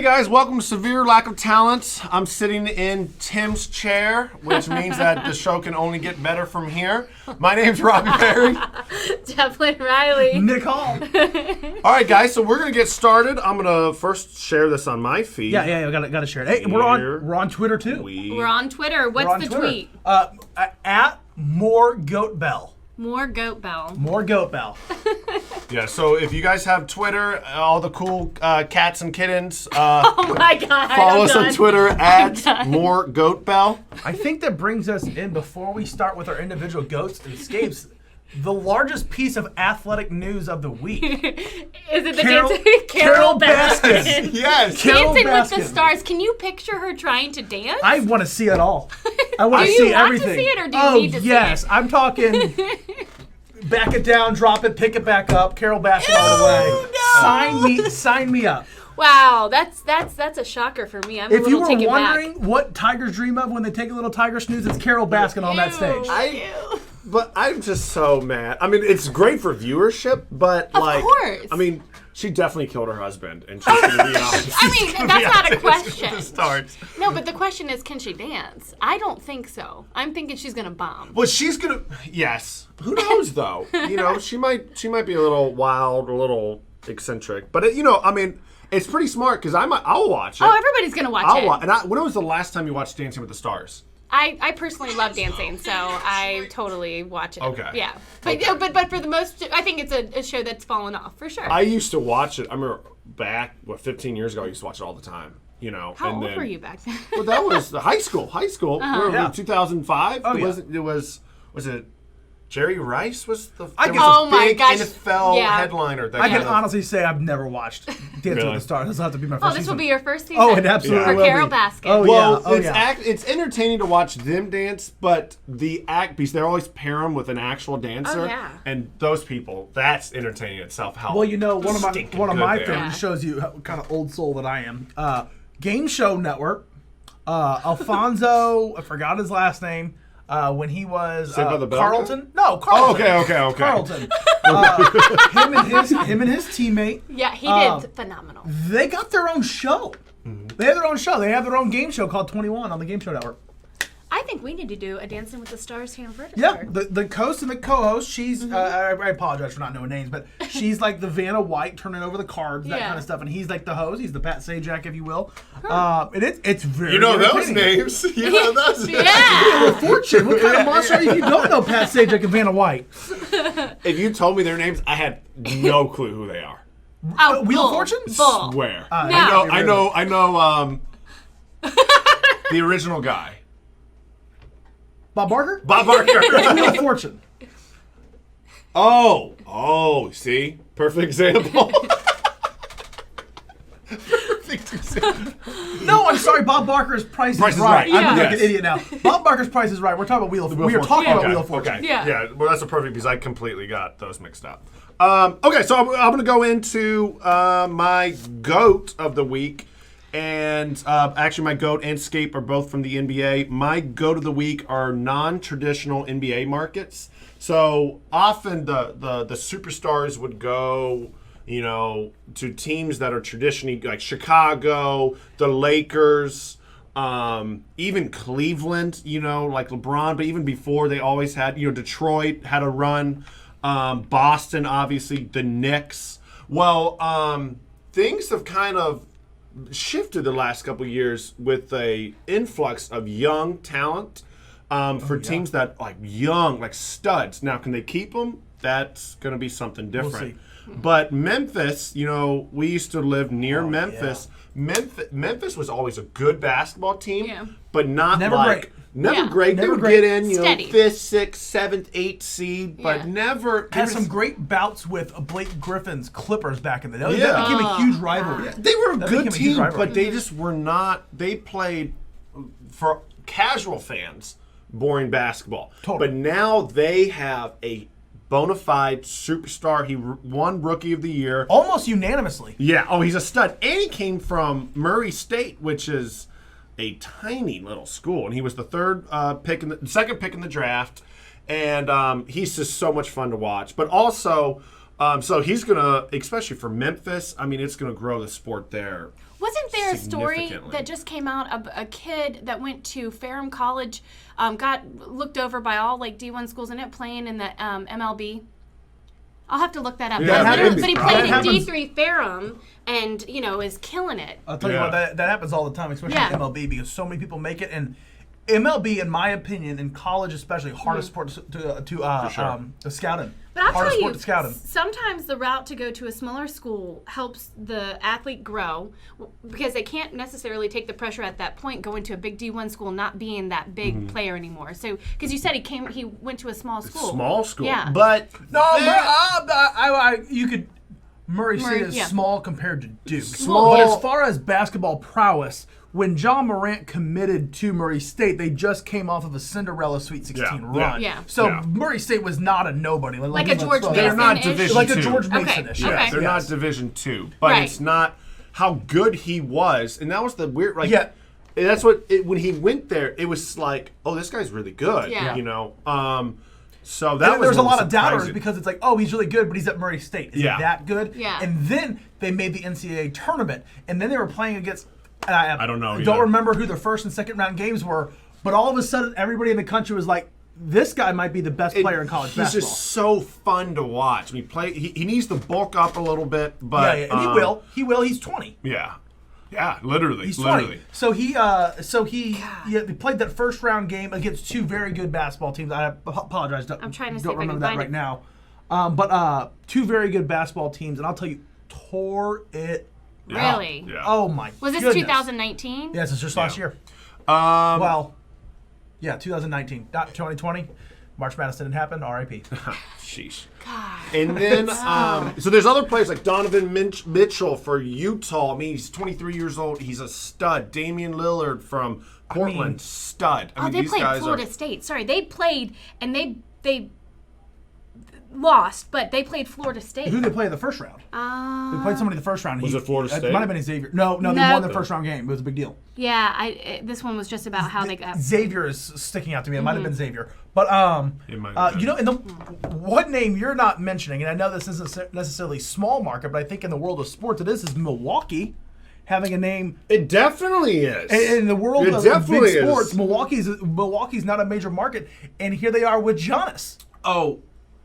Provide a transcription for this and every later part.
Hey guys, welcome to Severe Lack of Talent. I'm sitting in Tim's chair, which means that the show can only get better from here. My name's Robbie Perry. Devlin Riley. Nick Hall. All right, guys, so we're going to get started. I'm going to first share this on my feed. Yeah, gotta share it. Hey, we're on Twitter too. We're on Twitter. What's the tweet? At More Goat Bell. More Goat Bell. More Goat Bell. Yeah, so if you guys have Twitter, all the cool cats and kittens, Oh my God. follow us on Twitter at More Goat Bell. I think that brings us in, before we start with our individual goats and escapes, the largest piece of athletic news of the week. Is it the Carol- Carol Baskin. Baskin? Yes. Carol Dancing with the Baskin. Stars. Can you picture her trying to dance? I want to see it all. I want Do to you see want everything. to see it, or do you need to see yes, it? I'm talking. Back it down, drop it, pick it back up. Carol Baskin all the way. No. Sign me up. Wow, that's a shocker for me. I'm a If you little were taken wondering back. what tigers dream of when they take a little tiger snooze, it's Carol Baskin on that stage. Ew. But I'm just so mad. I mean, it's great for viewership, but Of like, course. I mean, she definitely killed her husband, and she's going to be on. I mean, that's not a question. The stars. No, but the question is, can she dance? I don't think so. I'm thinking she's gonna bomb. Well, she's gonna. Yes. Who knows though? You know, she might be a little wild, a little eccentric, but I mean, it's pretty smart because I'll watch it. Oh, everybody's gonna watch it. And when was the last time you watched Dancing with the Stars? I personally love dancing, so I totally watch it. Okay. Yeah, but for the most, I think it's a show that's fallen off for sure. I used to watch it. I remember back 15 years ago. I used to watch it all the time. How old were you back then? Well, that was the high school. Yeah. 2005. Oh, yeah. Was it Jerry Rice was the I there can- was a Oh my big gosh. NFL Yeah. headliner. That I can kind of- honestly say I've never watched Dancing Really? with the Stars. This will have to be my first Oh, this season. will be your first season. Oh, it absolutely for will Carol be. Baskin. Oh, Well, yeah. it's entertaining to watch them dance, but the act because they always pair them with an actual dancer. Oh, yeah. And those people, that's entertaining itself. How Well, one of my stinking favorites good they are. Yeah. shows you how kind of old soul that I am. Game Show Network. Alfonso, I forgot his last name. When he was Saved by the Bell? Carlton. No, Oh, Carlton. okay. Carlton. Him and his teammate. Yeah, he did phenomenal. They got their own show. They have their own show. They have their own game show called 21 on the Game Show Network. I think we need to do a Dancing with the Stars here in Yeah, Fredericksburg. the host and the co-host, she's, I apologize for not knowing names, but she's like the Vanna White turning over the cards, that Yeah. kind of stuff. And he's like the host. He's the Pat Sajak, if you will. And it's very You know those entertaining. names. You know those names. Yeah. Fortune. What kind of monster are you if you don't know Pat Sajak and Vanna White? If you told me their names, I had no clue who they are. Oh, Wheel of bull. Fortune? Bull. Swear. No. I know. The original guy, Bob Barker? Bob Barker. Wheel of Fortune. Oh, see, perfect example. Perfect example. No, I'm sorry. Bob Barker's Price Price is is Right. Right. I'm Yeah. like an idiot now. Bob Barker's Price is Right. We're talking about Wheel of Fortune. We are talking about Okay, Wheel of Fortune. Okay. Yeah. Yeah. Well, that's a perfect because I completely got those mixed up. Okay, so I'm going to go into my GOAT of the week. And actually, my GOAT and Scape are both from the NBA. My GOAT of the week are non-traditional NBA markets. So often the superstars would go, to teams that are traditionally like Chicago, the Lakers, even Cleveland, like LeBron. But even before, they always had, Detroit had a run. Boston, obviously, the Knicks. Well, things have kind of shifted the last couple of years with a influx of young talent for teams that like young, like studs. Now, can they keep them? That's going to be something different. But Memphis, we used to live near Memphis. Yeah. Memphis was always a good basketball team, Yeah. but not Never like great. never Yeah. great. They Never would great. get in, Steady. 5th, 6th, 7th, 8th seed, but Yeah. never Had some great bouts with Blake Griffin's Clippers back in the day. Yeah. That became a huge rivalry. They were a That good became a huge team, rivalry. but they just were not. They played for casual fans, boring basketball. Totally. But now they have a bona fide superstar. He won Rookie of the Year. Almost unanimously. Yeah. Oh, he's a stud, and he came from Murray State, which is a tiny little school, and he was the second pick in the draft, and he's just so much fun to watch. But also, So he's going to, especially for Memphis, I mean, it's going to grow the sport there. Wasn't there a story Significantly. that just came out of a kid that went to Ferrum College, got looked over by all like D1 schools, and it playing in the MLB? I'll have to look that up. Yeah, But he played in happens. D3 Ferrum and, is killing it. I'll tell you what, that happens all the time, especially in MLB, because so many people make it. And MLB, in my opinion, in college especially, hardest sport to scout in. But I'll hardest tell sport you, to scout in. sometimes the route to go to a smaller school helps the athlete grow because they can't necessarily take the pressure at that point going to a big D1 school, not being that big player anymore. So, because you said he went to a small school. Small school. Yeah. But You could Murray State is yeah. small compared to Duke. Small. But as far as basketball prowess, when John Morant committed to Murray State, they just came off of a Cinderella Sweet 16 run. Yeah. So Yeah. Murray State was not a nobody. Like a George Mason. They're not Division Like a II. George Okay, Mason-ish. okay. Yes, they're yes. not Division II, but Right. it's not how good he was, and that was the weird. Like, Yeah. that's what when he went there, it was like, oh, this guy's really good. Yeah. So that And was there's a lot of surprising. doubters because it's like, oh, he's really good, but he's at Murray State. Is Yeah. he that good? Yeah. And then they made the NCAA tournament, and then they were playing against. And I don't know Don't either. remember who the first and second round games were, but all of a sudden, everybody in the country was like, this guy might be the best player in college He's basketball. just so fun to watch. He needs to bulk up a little bit, but yeah, and he will. He will. He's 20. Yeah, literally. He's 20. literally. So he played that first round game against two very good basketball teams. I apologize. I'm trying to see don't if I can remember that find right it. now. But two very good basketball teams, and I'll tell you, tore it. Yeah, Really? Yeah. Oh my! Was this goodness. 2019? Yes, it's just last year. 2019, not 2020. March Madness didn't happen. R.I.P. Sheesh. God. And then, so there's other players like Donovan Mitchell for Utah. I mean, he's 23 years old. He's a stud. Damian Lillard from Portland, stud. I mean, They these played guys Florida are. State. Sorry, they played and they lost, but they played Florida State. Who did they play in the first round? They played somebody in the first round. Was it Florida It State? might have been Xavier. No, they No. won the first round game. It was a big deal. Yeah, this one was just about how they got. Xavier is sticking out to me. It might have been Xavier, but It might have been. and the one name you're not mentioning, and I know this isn't necessarily small market, but I think in the world of sports it is Milwaukee having a name. It definitely is. In the world It of definitely big sports, is. Milwaukee's not a major market, and here they are with Giannis. Oh,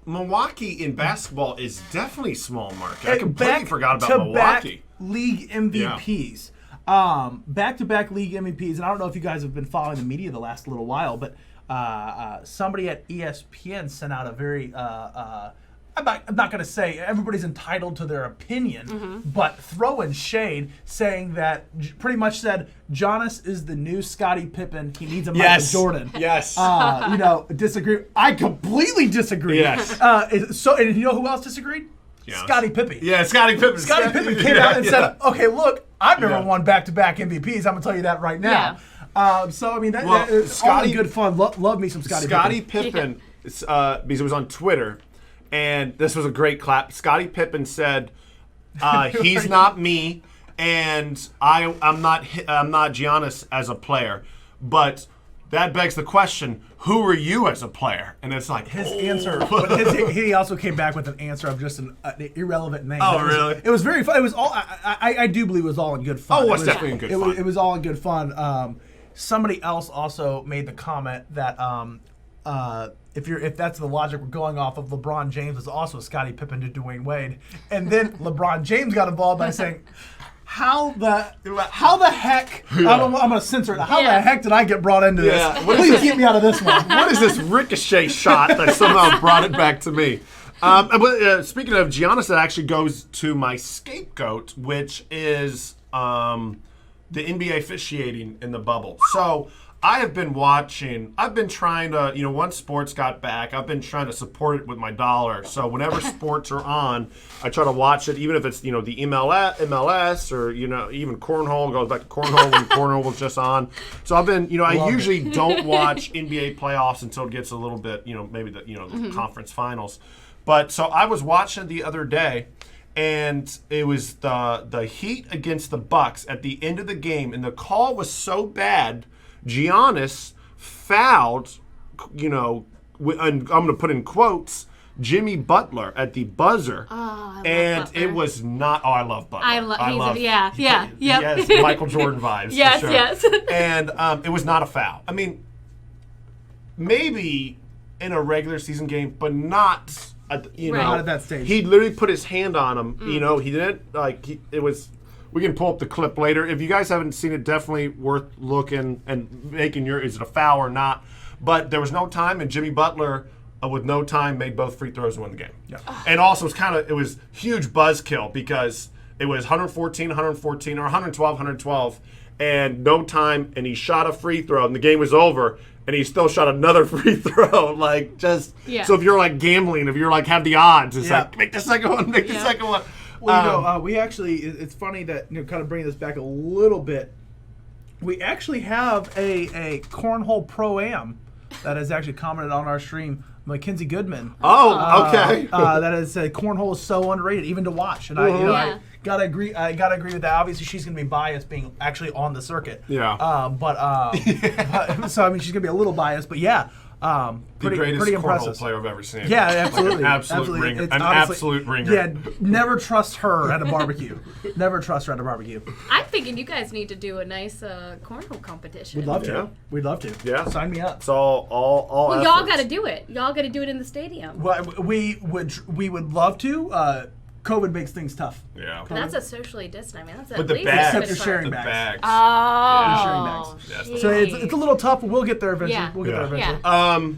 Milwaukee in basketball is definitely small market. I completely Back forgot about to Milwaukee. back league MVPs. Back-to-back league MVPs, and I don't know if you guys have been following the media the last little while, but somebody at ESPN sent out a very I'm not going to say everybody's entitled to their opinion, but throwing shade, saying that pretty much said Giannis is the new Scottie Pippen. He needs a Michael Jordan. Yes. Disagree. I completely disagree. Yes. And you know who else disagreed? Yes. Scottie Pippen. Yeah, Scottie Pippen. Scottie Pippen came out and said, "Okay, look, I've never won back-to-back MVPs. I'm gonna tell you that right now." So I mean, that is Scottie- all good fun. Love me some Scottie Pippen, because it was on Twitter, and this was a great clap. Scottie Pippen said, "He's not me, and I'm not Giannis as a player, but that begs the question: who are you as a player?" And it's like His answer, but he also came back with an answer of just an irrelevant name. Oh, really? It was very fun. It was all. I do believe it was all in good fun. Oh, it It was definitely in good fun. It was all in good fun. Somebody else also made the comment that if that's the logic we're going off of, LeBron James was also Scottie Pippen to Dwayne Wade, and then LeBron James got involved by saying, How the heck? I'm going to censor it. How the heck did I get brought into this? Yeah. Please get me out of this one. What is this ricochet shot that somehow brought it back to me? But speaking of Giannis, that actually goes to my scapegoat, which is the NBA officiating in the bubble. So I have been watching. I've been trying to, once sports got back, I've been trying to support it with my dollar. So whenever sports are on, I try to watch it, even if it's, the MLS or, even cornhole. Goes back to cornhole when cornhole was just on. So I've been, I usually don't watch NBA playoffs until it gets a little bit, maybe the conference finals. But so I was watching the other day, and it was the Heat against the Bucks at the end of the game, and the call was so bad. Giannis fouled, and I'm going to put in quotes, Jimmy Butler at the buzzer. Oh, I love and Butler. it was not. Oh, I love Butler. Yeah. Yes, Michael Jordan vibes. Yes, for sure. yes. And it was not a foul. I mean, maybe in a regular season game, but not. Not at that stage. He literally put his hand on him. You know, he didn't it was. We can pull up the clip later. If you guys haven't seen it, definitely worth looking and making is it a foul or not? But there was no time, and Jimmy Butler, with no time, made both free throws and won the game. Yeah. And also, it was huge buzzkill because it was 114, 114, or 112, 112, and no time, and he shot a free throw, and the game was over, and he still shot another free throw. So if you're gambling, if you're have the odds, it's make the second one, make the second one. Well, we actually, it's funny that, kind of bringing this back a little bit, we actually have a Cornhole Pro-Am that has actually commented on our stream, Mackenzie Goodman. Oh, okay. That has said cornhole is so underrated, even to watch, and I gotta agree. I gotta agree with that. Obviously, she's gonna be biased, being actually on the circuit. Yeah. But so I mean, she's gonna be a little biased, but yeah. Pretty impressive cornhole player I've ever seen. Yeah, absolutely. Absolute ringer. It's An honestly, absolute ringer. Yeah, never trust her at a barbecue. Never trust her at a barbecue. I'm thinking you guys need to do a nice cornhole competition. We'd love to. Yeah. We'd love to. Yeah. Sign me up. It's all Well, y'all efforts. got to do it. Y'all got to do it in the stadium. Well, we would love to. COVID makes things tough. Yeah. But that's a socially distant. I mean, that's at But the least bags. a Except you're sharing The bags. bags. sharing Oh, bags. Yes. So it's a little tough, but we'll get there eventually. Yeah. We'll get there eventually. Yeah.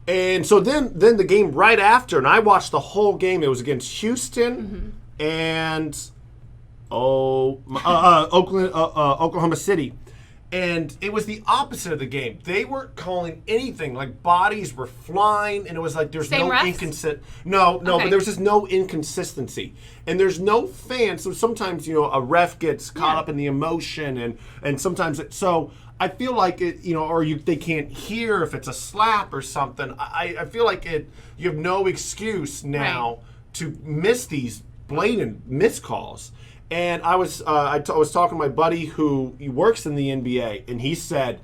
And so then the game right after, and I watched the whole game. It was against Houston and Oklahoma City, and it was the opposite of the game. They weren't calling anything. Bodies were flying, and it was there's Same no refs? inconsistent. No, Okay. but there was just no inconsistency, and there's no fans. So sometimes a ref gets caught up in the emotion, and sometimes so. I feel like it, or they can't hear if it's a slap or something. I feel like you have no excuse now to miss these blatant miscalls. And I was talking to my buddy who works in the NBA, and he said,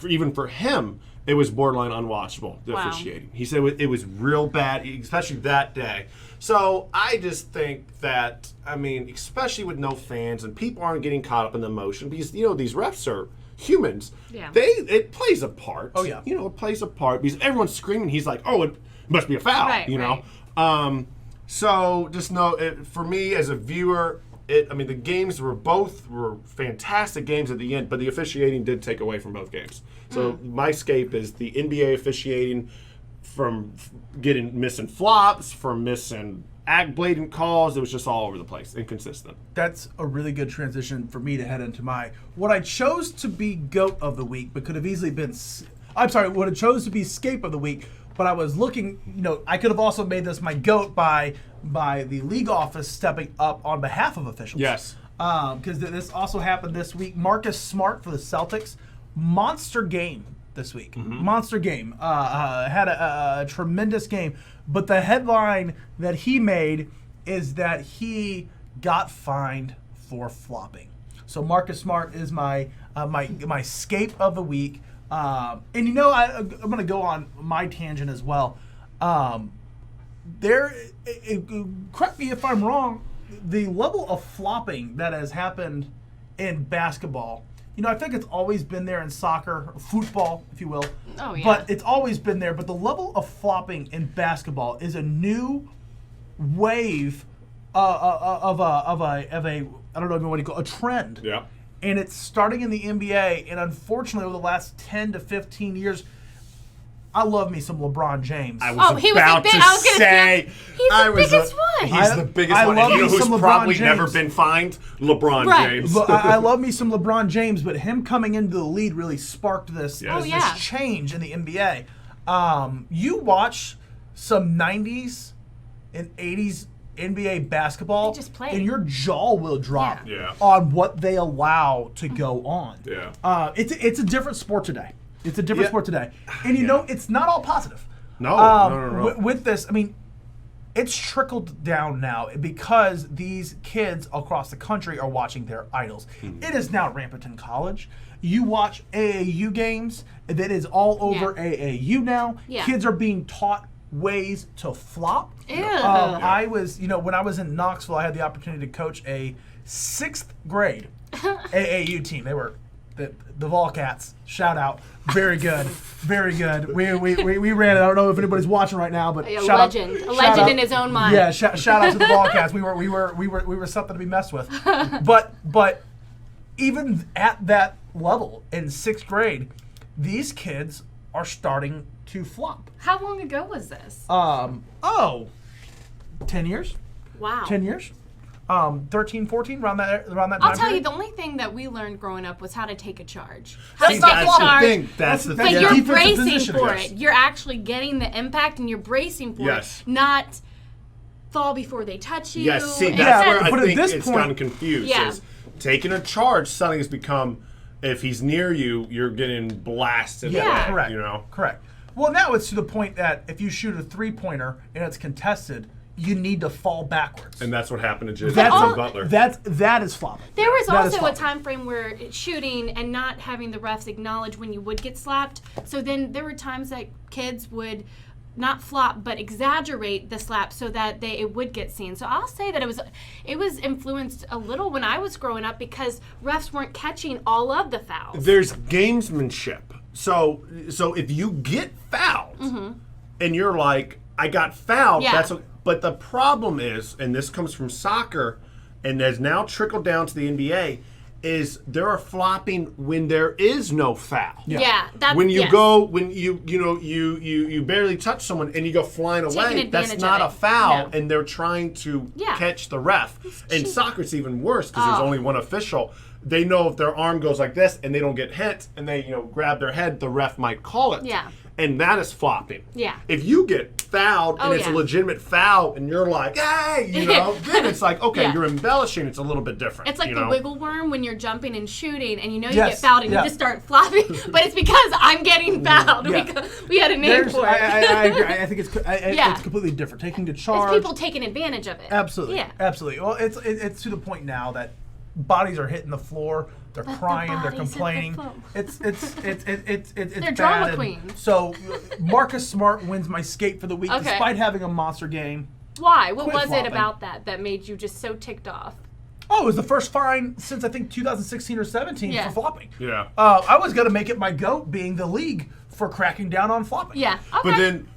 even for him, it was borderline unwatchable, the officiating. He said it was real bad, especially that day. So I just think that, especially with no fans and people aren't getting caught up in the emotion, because these refs are humans. Yeah. It plays a part. Oh, yeah. It plays a part because everyone's screaming. He's like, oh, it must be a foul. Right. So just know, for me as a viewer, the games were fantastic games at the end, but the officiating did take away from both games. So my escape is the NBA officiating from missing flops, from missing blatant calls. It was just all over the place, inconsistent. That's a really good transition for me to head into what I chose to be GOAT of the week, but could have easily been. What I chose to be Scape of the week, but I was looking. I could have also made this my GOAT by the league office stepping up on behalf of officials. Yes. Because this also happened this week. Marcus Smart for the Celtics, monster game this week. Monster game. Had a tremendous game. But the headline that he made is that he got fined for flopping. So Marcus Smart is my Scape of the week. And I'm going to go on my tangent as well. Correct me if I'm wrong, the level of flopping that has happened in basketball, I think it's always been there in soccer, football, if you will. Oh, yeah. But it's always been there. But the level of flopping in basketball is a new wave of a I don't know what you call it, a trend. Yeah. And it's starting in the NBA. And unfortunately, over the last 10 to 15 years, I love me some LeBron James. I was about to say. He's the biggest one. He's the biggest I one. love And me who's some LeBron probably James. never been fined? LeBron James. But I love me some LeBron James, but him coming into the lead really sparked this, Yes. this change in the NBA. You watch some 90s and 80s NBA basketball, They just play. and your jaw will drop Yeah. on what they allow to go on. Yeah. It's a different sport today. It's a different Yeah. sport today. And it's not all positive. No, no. With this, it's trickled down now because these kids across the country are watching their idols. It is now rampant in college. You watch AAU games, that is all over AAU now. Yeah. Kids are being taught ways to flop. Ew. I was, when I was in Knoxville, I had the opportunity to coach a 6th grade AAU team. They were the Volcats. Shout out. Very good. Very good. We ran it. I don't know if anybody's watching right now, but A shout legend. out, A legend in his own mind. Yeah, shout out to the Volcats. We were something to be messed with. But even at that level in 6th grade, these kids are starting to flop. How long ago was this? 10 years. Wow. 10 years. 13, 14, around that time I'll tell you, period. the only thing that we learned growing up was how to take a charge. That's to not take a flopping. charge. That's the But thing. But Yeah. you're Defensive bracing position, for yes. it. You're actually getting the impact and you're bracing for Yes. it, not fall before they touch you. Yes, see, and that's Yeah, where I but at think this it's point- gotten confused. Yeah. Is taking a charge suddenly has become, if he's near you, you're getting blasted. Yeah. away, Correct. You know. Correct. Well, now it's to the point that if you shoot a 3-pointer and it's contested, you need to fall backwards. And that's what happened to That's Jason all- Butler. that is flopping. There was That is also a flopping. time frame where it's shooting and not having the refs acknowledge when you would get slapped. So then there were times that kids would not flop but exaggerate the slap so that it would get seen. So I'll say that it was influenced a little when I was growing up because refs weren't catching all of the fouls. There's gamesmanship. So if you get fouled and you're like, I got fouled, Yeah. but the problem is, and this comes from soccer and has now trickled down to the NBA, is there are flopping when there is no foul. Yeah, that's When you yes. go, when you barely touch someone and you go flying away, advantage that's of not it. a foul, No. and they're trying to Yeah. catch the ref. In cheap. soccer, it's even worse because there's Oh. only one official. They know if their arm goes like this and they don't get hit and they grab their head, the ref might call it. Yeah. And that is flopping. Yeah. If you get fouled and Oh, it's a yeah. legitimate foul and you're like, hey, then it's like, okay, Yeah. you're embellishing. It's a little bit different. It's like you the know? wiggle worm when you're jumping and shooting and you Yes, get fouled and yeah. you just start flopping, but it's because I'm getting fouled. Yeah. We had a name There's, for it. I agree. I think it's Yeah. it's completely different. Taking the It's charge. people taking advantage of it. Absolutely. Yeah. Absolutely. Well, it's to the point now that bodies are hitting the floor. They're Let the crying. They're bodies hit the complaining. floor. It's They're bad. drama And queens. So Marcus Smart wins my skate for the week, Okay. despite having a monster game. Why? What Quit was flopping. it about that made you just so ticked off? Oh, it was the first fine since I think 2016 or 17 Yeah. for flopping. Yeah. I was gonna make it my goat being the league for cracking down on flopping. Yeah. Okay. But then,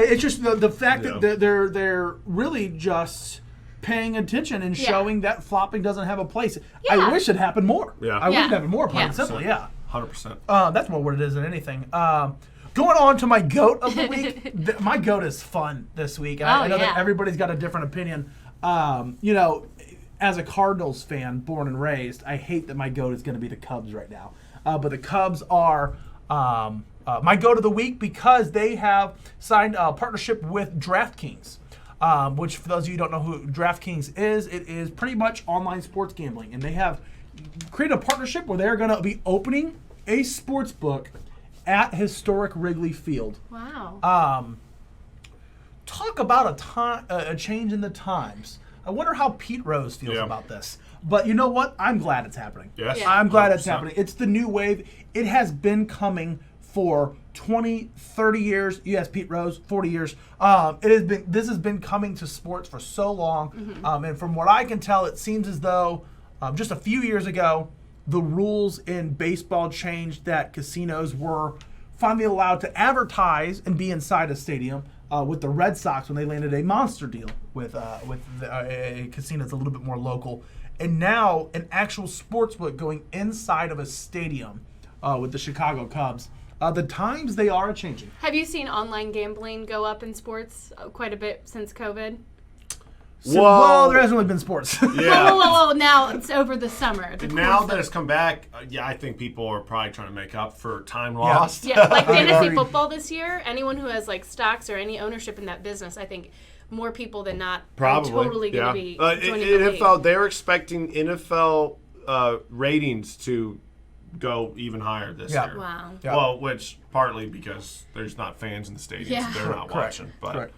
It's just the fact Yeah. that they're really just paying attention and Yeah. showing that flopping doesn't have a place. Yeah. I wish it happened more. Yeah. I wish Yeah. it happened more, plain Yeah. and simply, yeah. 100%. That's more what it is than anything. Going on to my goat of the week. My goat is fun this week. I know that yeah. everybody's got a different opinion. As a Cardinals fan, born and raised, I hate that my goat is going to be the Cubs right now. But the Cubs are my goat of the week because they have signed a partnership with DraftKings. Which, for those of you who don't know who DraftKings is, it is pretty much online sports gambling. And they have created a partnership where they're going to be opening a sports book at historic Wrigley Field. Wow. Talk about a change in the times. I wonder how Pete Rose feels Yeah. about this. But you know what? I'm glad it's happening. Yes. Yeah. I'm glad it's 100%. happening. It's the new wave. It has been coming for 20, 30 years. Yes, Pete Rose, 40 years. This has been coming to sports for so long. Mm-hmm. And from what I can tell, it seems as though just a few years ago, the rules in baseball changed that casinos were finally allowed to advertise and be inside a stadium with the Red Sox when they landed a monster deal with a casino that's a little bit more local. And now an actual sportsbook going inside of a stadium with the Chicago Cubs. The times they are changing. Have you seen online gambling go up in sports quite a bit since COVID? So, Whoa. well, there hasn't really been sports. Yeah. Whoa. Now it's over the summer. Now that it's come back, I think people are probably trying to make up for time lost. Yeah, like I fantasy agree. football this year, anyone who has like stocks or any ownership in that business, I think more people than not Probably. are totally going to yeah. be joining the league. NFL, they're expecting NFL ratings to go even higher this Yeah. year. Wow. Yeah. Well, which partly because there's not fans in the stadium, Yeah. so they're not Correct. watching. But Correct.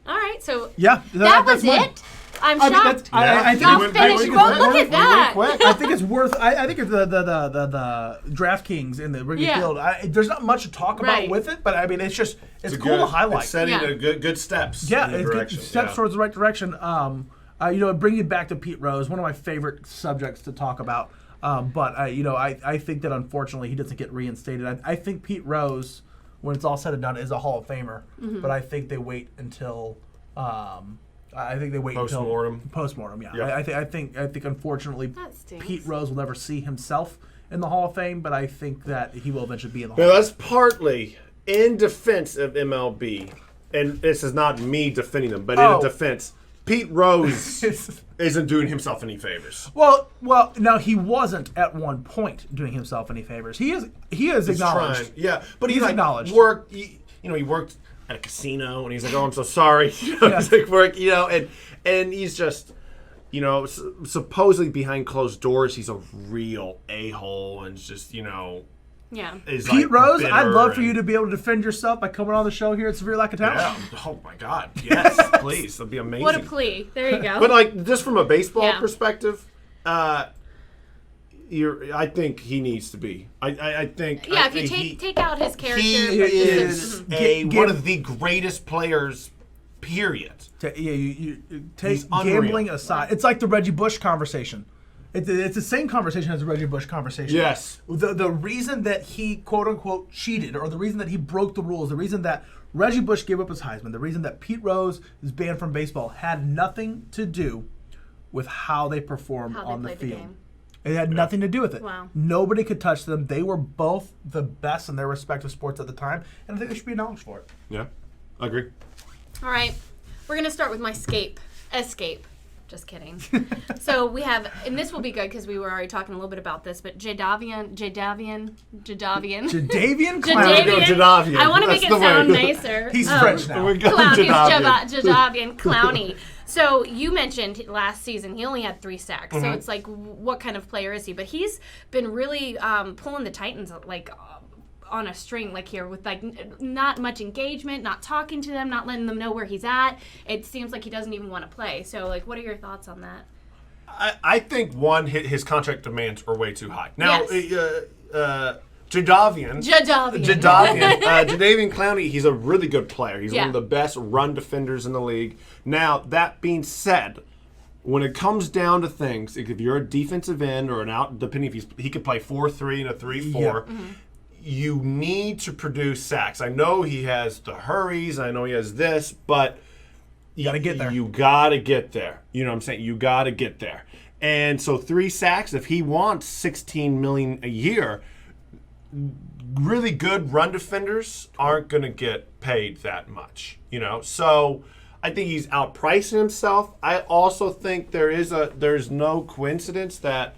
All right, so Yeah, that was that's mine. it. I'm I mean, shocked. I think Y'all it's- finished. we Well, went look quick. at that. We went quick. I think it's worth. I think it's the DraftKings and the Wrigley Yeah. Field. There's not much to talk about Right. with it, but I mean, it's cool good, to highlight. It's setting Yeah. a good steps. Yeah, in the it's good direction. steps Yeah. towards the right direction. Bring you back to Pete Rose, one of my favorite subjects to talk about. But I think that unfortunately he doesn't get reinstated. I think Pete Rose, when it's all said and done, is a Hall of Famer. Mm-hmm. But I think they wait until. Post-mortem. Post-mortem, yeah. Yep. I think unfortunately That stinks. Pete Rose will never see himself in the Hall of Fame, but I think that he will eventually be in the Hall Now, of Fame. that's partly in defense of MLB, and this is not me defending them, but in Oh. a defense, Pete Rose isn't doing himself any favors. Well, now he wasn't at one point doing himself any favors. He is He's acknowledged. trying, yeah, but He's he's acknowledged. Worked. He worked at a casino, and he's like, "Oh, I'm so sorry." He's like, "Work," and he's just, supposedly behind closed doors, he's a real a-hole, and just, Yeah. is Pete like Rose, bitter I'd love for and- you to be able to defend yourself by coming on the show here at Severe Lack of Talent. Yeah. Oh my God. Yes, please. That'd be amazing. What a plea. There you go. But like, just from a baseball Yeah. perspective, I think he needs to be. I think. yeah, I if you think take out his character. he but is Mhm. one of the greatest players. Period. You take He's unreal. gambling aside. It's like the Reggie Bush conversation. It's the same conversation as the Reggie Bush conversation. Yes. The reason that he quote unquote cheated, or the reason that he broke the rules, the reason that Reggie Bush gave up his Heisman, the reason that Pete Rose is banned from baseball had nothing to do with how they performed How they on the played the field. game. It had nothing to do with it. Wow. Nobody could touch them. They were both the best in their respective sports at the time, and I think they should be acknowledged for it. Yeah. I agree. All right. We're going to start with my escape. Just kidding. So we have, and this will be good because we were already talking a little bit about this, but Jadavian. Jadavian Jadavian. Clowney. go Jadavian. I want to make That's it the sound way. nicer. He's French now. We're going Clown, he's Jadavian. Jadavian Clowney. So you mentioned last season he only had 3 sacks. Mm-hmm. So it's like, what kind of player is he? But he's been really pulling the Titans on a string here with not much engagement, not talking to them, not letting them know where he's at. It seems like he doesn't even want to play. So what are your thoughts on that? I think his contract demands are way too high. Now, Yes. Jadavian Jadavian. Clowney, he's a really good player. He's one of the best run defenders in the league. Now, that being said, when it comes down to things, if you're a defensive end or an out, depending if he could play 4-3 and a 3-4, Yeah. Mm-hmm. you need to produce sacks. I know he has the hurries. I know he has this, but You got to get there. you got to get there. You know what I'm saying? You got to get there. And so 3 sacks, if he wants $16 million a year, really good run defenders aren't going to get paid that much, So I think he's outpricing himself. I also think there's no coincidence that,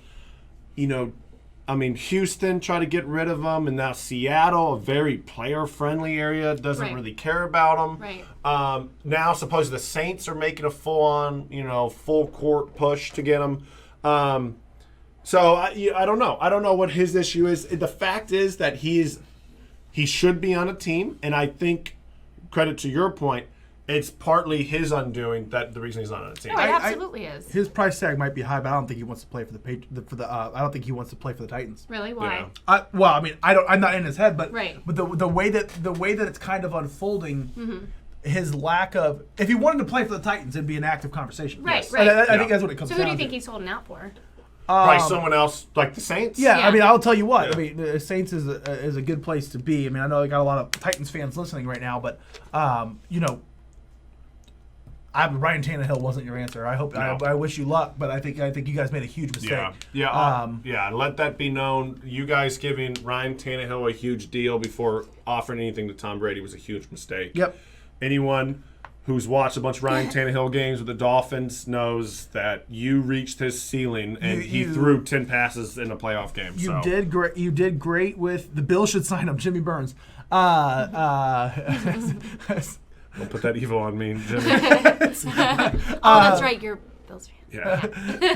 Houston tried to get rid of him, and now Seattle, a very player-friendly area, doesn't Right. really care about him. Right. Now, suppose the Saints are making a full-on, full-court push to get him. So I don't know. I don't know what his issue is. The fact is that he should be on a team, and I think, credit to your point, it's partly his undoing that the reason he's not on a team. No, it absolutely is. His price tag might be high, but I don't think he wants to play for I don't think he wants to play for the Titans. Really? Why? Yeah. I'm not in his head, but Right. But the way that it's kind of unfolding, his lack of, if he wanted to play for the Titans, it'd be an active conversation. Right, Yes. right. I think that's what it comes So down who do you to. think he's holding out for? Probably someone else, like the Saints? Yeah, Yeah. I'll tell you what. Yeah. The Saints is a good place to be. I know I got a lot of Titans fans listening right now, but Ryan Tannehill wasn't your answer. I hope. No. I wish you luck, but I think you guys made a huge mistake. Yeah. Let that be known. You guys giving Ryan Tannehill a huge deal before offering anything to Tom Brady was a huge mistake. Yep. Anyone who's watched a bunch of Ryan Tannehill games with the Dolphins knows that you reached his ceiling, and he threw 10 passes in a playoff game. You did great. You did great with the Bills. Should sign him, Jimmy Burns. Don't put that evil on me, Jimmy. That's right. You're Bills fan. Yeah.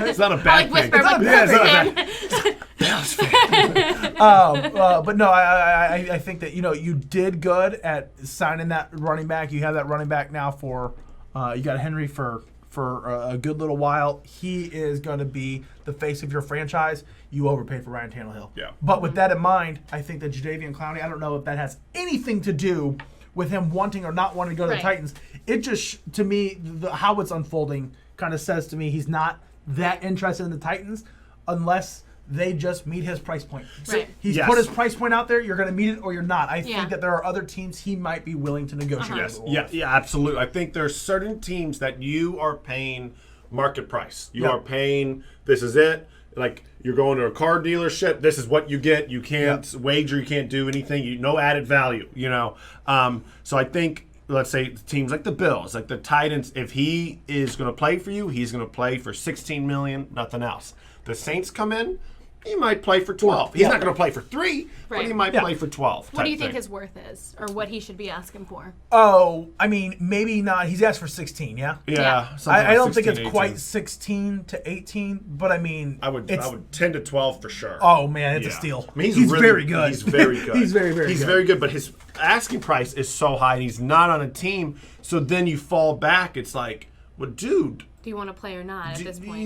It's not a I bad like thing. whisper. I'm like, Yeah, it's not a Bills bad fan. But no, I think that you did good at signing that running back. You have that running back now for you got Henry for for a good little while. He is going to be the face of your franchise. You overpaid for Ryan Tannehill. Yeah. But with that in mind, I think that Jadeveon Clowney, I don't know if that has anything to do with him wanting or not wanting to go to the Titans. It just, to me, how it's unfolding kind of says to me he's not that interested in the Titans unless they just meet his price point. Right. He's put his price point out there. You're going to meet it or you're not. I think that there are other teams he might be willing to negotiate with. Yeah, absolutely. I think there's certain teams that you are paying market price. You are paying, this is it. Like, you're going to a car dealership, this is what you get. You can't wager, you can't do anything. No added value, So I think, let's say teams like the Bills, like the Titans, if he is going to play for you, he's going to play for $16 million, nothing else. The Saints come in, he might play for 12. He's not going to play for 3, but he might play for 12. What do you think his worth is, or what he should be asking for? Oh, I mean, maybe not. He's asked for 16, yeah? Yeah. I don't think it's 18. quite 16 to 18, but I mean, I would 10 to 12 for sure. Oh, man, it's a steal. I mean, he's very good. He's very good. He's very good. He's very good, but his asking price is so high, and he's not on a team. So then you fall back. It's like, well, dude. Do you want to play or not at this point?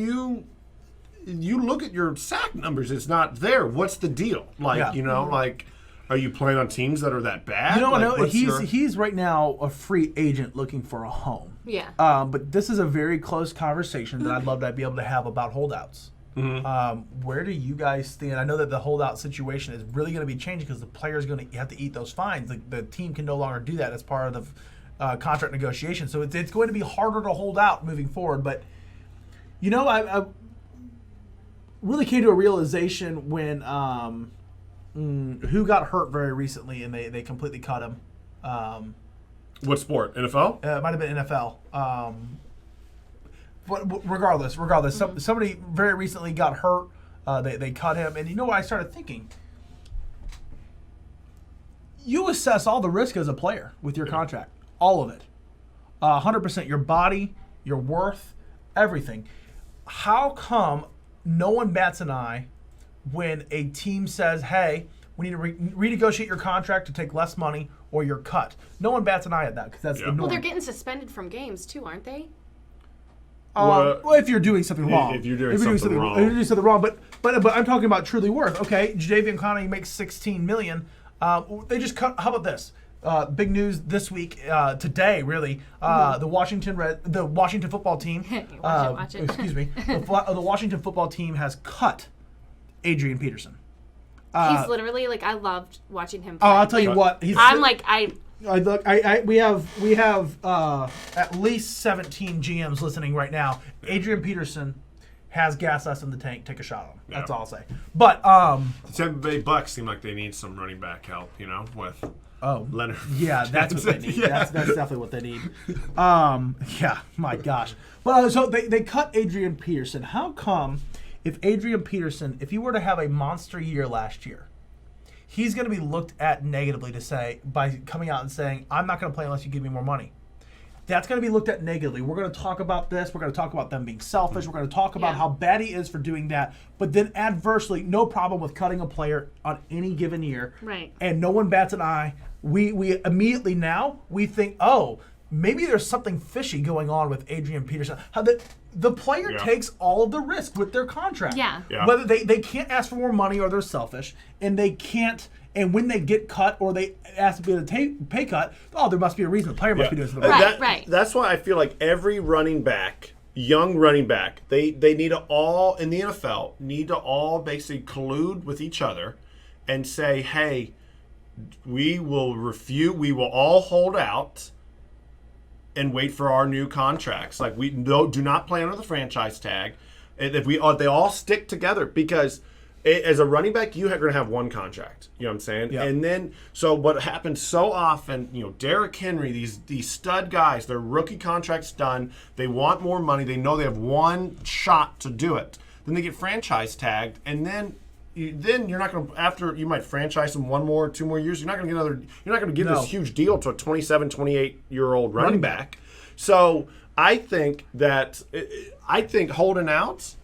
You look at your sack numbers, it's not there. What's the deal? Like, like, are you playing on teams that are that bad? He's right now a free agent looking for a home. Yeah. But this is a very close conversation that I'd love to be able to have about holdouts. Where do you guys stand? I know that the holdout situation is really going to be changing because the player's going to have to eat those fines. The team can no longer do that as part of the contract negotiation. So it's going to be harder to hold out moving forward. But, I really came to a realization when who got hurt very recently and they completely cut him. What sport? NFL? It might have been NFL. But regardless, somebody very recently got hurt. They cut him, and what I started thinking? You assess all the risk as a player with your contract, all of it, 100%. Your body, your worth, everything. How come no one bats an eye when a team says, "Hey, we need to renegotiate your contract to take less money, or you're cut"? No one bats an eye at that because that's the norm. Well, they're getting suspended from games too, aren't they? Well, if you're doing something wrong. If you're doing something wrong. But I'm talking about truly worth. Okay, Jadeveon Clowney makes $16 million. They just cut. How about this? Big news this week, today, really. The Washington football team. Watch it. Excuse me. The Washington football team has cut Adrian Peterson. He's literally I loved watching him play. Oh, I'll tell you what. We have at least 17 GMs listening right now. Adrian Peterson has gas less in the tank. Take a shot on him. That's all I'll say. But the Tampa Bay Bucks seem like they need some running back help. With Leonard. Yeah, that's what they need. That's definitely what they need. Yeah, my gosh. But so they cut Adrian Peterson. How come if Adrian Peterson, if he were to have a monster year last year, he's going to be looked at negatively by coming out and saying, "I'm not going to play unless you give me more money." That's going to be looked at negatively. We're going to talk about this. We're going to talk about them being selfish. We're going to talk about how bad he is for doing that. But then adversely, no problem with cutting a player on any given year. Right. And no one bats an eye. We immediately now, we think, maybe there's something fishy going on with Adrian Peterson. How the player takes all of the risk with their contract. Yeah. Whether they can't ask for more money or they're selfish, and they can't. And when they get cut or they ask to be able to pay cut, there must be a reason. The player must be doing something right. Right. That's why I feel like every running back, young running back, they need to all, in the NFL, need to all basically collude with each other and say, hey, we will all hold out and wait for our new contracts. Like, we do not play under the franchise tag. And if they all stick together, because as a running back, you're going to have one contract. You know what I'm saying? Yep. And then, so what happens so often, Derrick Henry, these stud guys, their rookie contract's done. They want more money. They know they have one shot to do it. Then they get franchise tagged, and then you're not going to, after you might franchise them 1 more, 2 more years, you're not going to give this huge deal to a 27, 28-year-old running back. So I think holding out,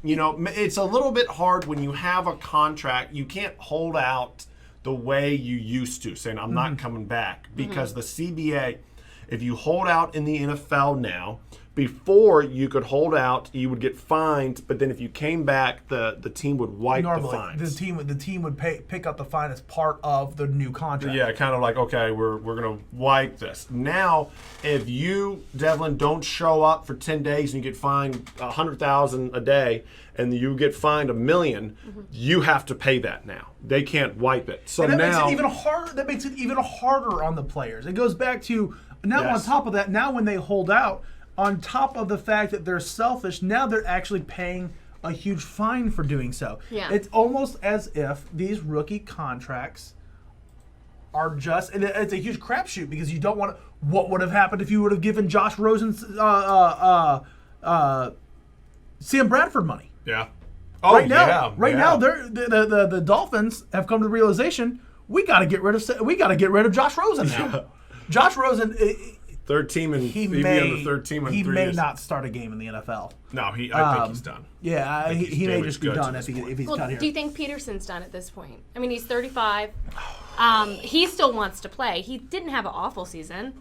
it's a little bit hard when you have a contract. You can't hold out the way you used to, saying, I'm not coming back. Because the CBA, if you hold out in the NFL now, Before, you could hold out, you would get fined, but then if you came back, the team would wipe the fines. The team would pick up the fine as part of the new contract. Yeah, kind of like, okay, we're going to wipe this. Now, if you, Devlin, don't show up for 10 days and you get fined $100,000 a day and you get fined $1 million, you have to pay that now. They can't wipe it. So and that now makes it even harder. That makes it even harder on the players. It goes back to now. Yes. On top of that, now when they hold out, on top of the fact that they're selfish, now they're actually paying a huge fine for doing so. Yeah. It's almost as if these rookie contracts are just, and it's a huge crapshoot because you don't want to. What would have happened if you would have given Josh Rosen, Sam Bradford money? Yeah. Oh, Right now, yeah. the Dolphins have come to the realization we got to get rid of Josh Rosen now. Yeah. Josh Rosen. Third team and He he'd be on the third team in he 3 may years. not start a game in the NFL. No, I think he's done. Yeah, think he may David's just be good to done this if point. he's Well, done here. do you think Peterson's done at this point? I mean, he's 35. He still wants to play. He didn't have an awful season.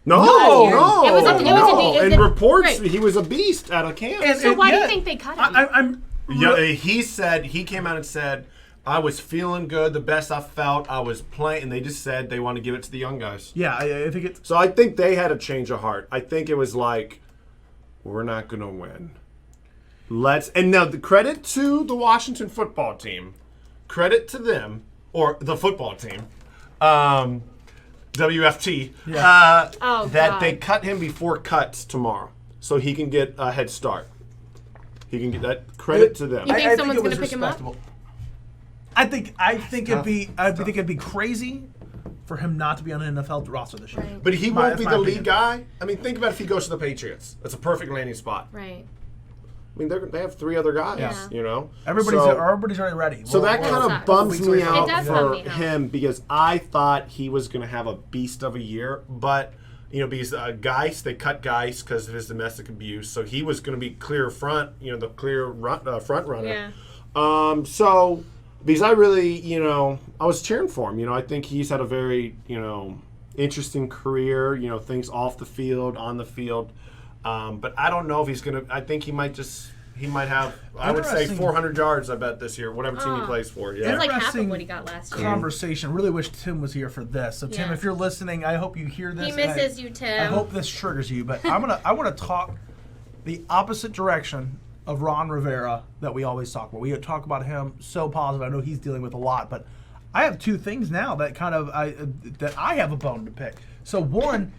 No, Last year. no, It was a- it was a- no. it was In a- reports, right. he was a beast out of camp. And- So and why do yet, you think they cut him? I'm Yeah, he came out and said, I was feeling good, the best I felt. I was playing, and they just said they want to give it to the young guys. yeah, I think it's So I think they had a change of heart. I think it was like, we're not going to win. And now the credit to the Washington football team, credit to them, or the football team, WFT, Oh, that God. they cut him before cuts tomorrow, so he can get a head start. He can get that credit to them. You think I someone's it was gonna pick him up? respectable. I think it'd be crazy for him not to be on an NFL roster this year. Right. But he My- won't that's be my the opinion. lead guy. I mean, think about if he goes to the Patriots. That's a perfect landing spot. Right. I mean, they have 3 other guys, Yeah. you know? Everybody's So- already ready. So that Well, kind of sucks. bums me It out does for bum me out. him because I thought he was going to have a beast of a year, but because Geis, they cut Geis because of his domestic abuse, so he was going to be clear front, the clear front runner. Yeah. So because I really, I was cheering for him. I think he's had a very, interesting career. Things off the field, on the field, but I don't know if he's going to. I think he might have, I would say, Interesting. 400 yards, I bet, this year, whatever team he plays for. Yeah. It's like half of Interesting what he got last year. conversation. Really wish Tim was here for this. So Tim, Yeah. if you're listening, I hope you hear this. He and I- misses you, Tim. I hope this triggers you, but I want to talk the opposite direction of Ron Rivera that we always talk about. We talk about him so positive. I know he's dealing with a lot, but I have 2 things now that I have a bone to pick. So one,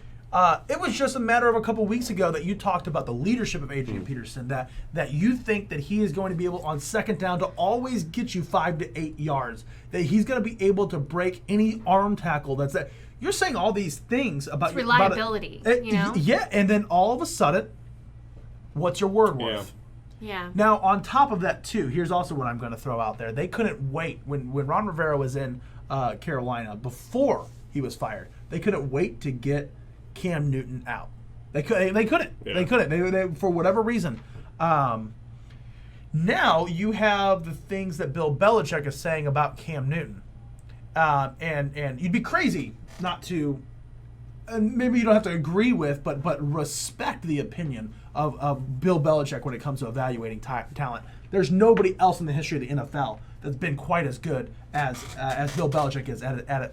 it was just a matter of a couple weeks ago that you talked about the leadership of Adrian Peterson, that you think that he is going to be able on second down to always get you 5 to 8 yards, that he's going to be able to break any arm tackle that's that. You're saying all these things about It's reliability, Yeah, and then all of a sudden, what's your word worth? Yeah. Now, on top of that, too, here's also what I'm going to throw out there. They couldn't wait. When Ron Rivera was in Carolina before he was fired, they couldn't wait to get Cam Newton out. They couldn't. Yeah. They couldn't. They for whatever reason. Now you have the things that Bill Belichick is saying about Cam Newton. And you'd be crazy not to, and maybe you don't have to agree with, but respect the opinion of Bill Belichick when it comes to evaluating talent. There's nobody else in the history of the NFL that's been quite as good as Bill Belichick is at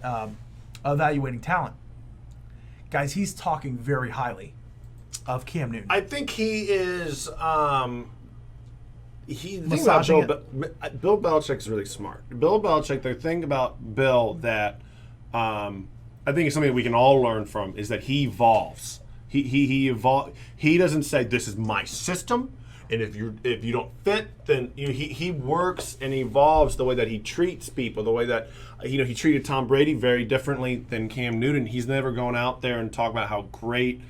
evaluating talent. Guys, he's talking very highly of Cam Newton. I think he is. The thing about Massaging Bill Belichick's really smart. Bill Belichick, the thing about Bill that I think is something that we can all learn from is that he evolves. He evolves. He doesn't say this is my system, and if you don't fit, then he works and evolves the way that he treats people, the way that he treated Tom Brady very differently than Cam Newton. He's never going out there and talk about how great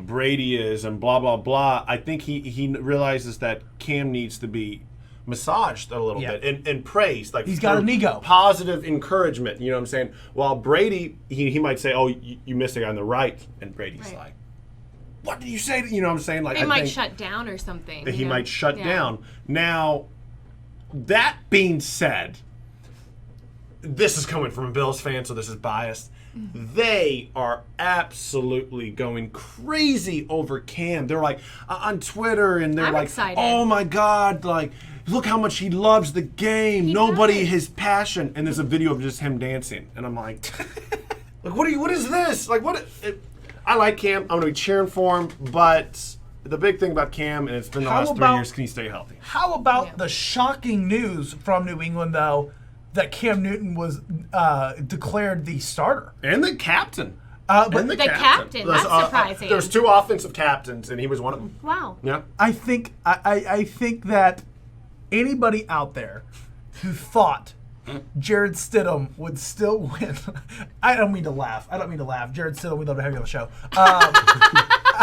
Brady is and blah blah blah. I think he realizes that Cam needs to be massaged a little Yeah. bit and praised. Like He's got an ego. positive encouragement. You know what I'm saying? While Brady, he might say, "Oh, you missed a guy on the right," and Brady's Right. like, "What did you say?" You know what I'm saying? Like He I might think shut down or something. that he might shut Yeah. down. Now, that being said, this is coming from a Bills fan, so this is biased. They are absolutely going crazy over Cam. They're like on Twitter, and they're I'm like, excited. "Oh my God! Like, look how much he loves the game. Nobody does. his passion." And there's a video of just him dancing, and I'm like, "Like, what is this? Like, what?" I like Cam. I'm gonna be cheering for him, but the big thing about Cam, and it's been the last 3 years, can he stay healthy? How about the shocking news from New England, though, that Cam Newton was declared the starter? And the captain. But And The captain, that's surprising. There's 2 offensive captains, and he was one of them. Wow. Yeah. I think that anybody out there who thought Jared Stidham would still win. I don't mean to laugh. Jared Stidham, we'd love to have you on the show.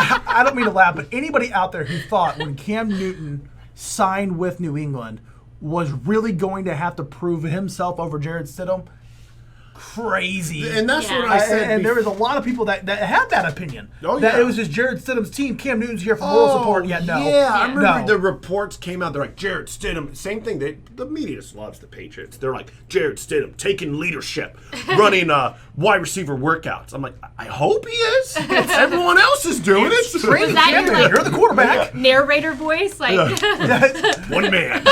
I don't mean to laugh, but anybody out there who thought when Cam Newton signed with New England was really going to have to prove himself over Jared Stidham, crazy. And that's Yeah. what I said. And there was a lot of people that had that opinion. Oh, that yeah. it was just Jared Stidham's team. Cam Newton's here for moral support. Yeah, no. Yeah, I remember No. the reports came out. They're like, Jared Stidham. Same thing. The media just loves the Patriots. They're like, Jared Stidham taking leadership, running wide receiver workouts. I'm like, I hope he is. Everyone else is doing it. Training that camp, your, like- you're the quarterback. Narrator voice, like One man.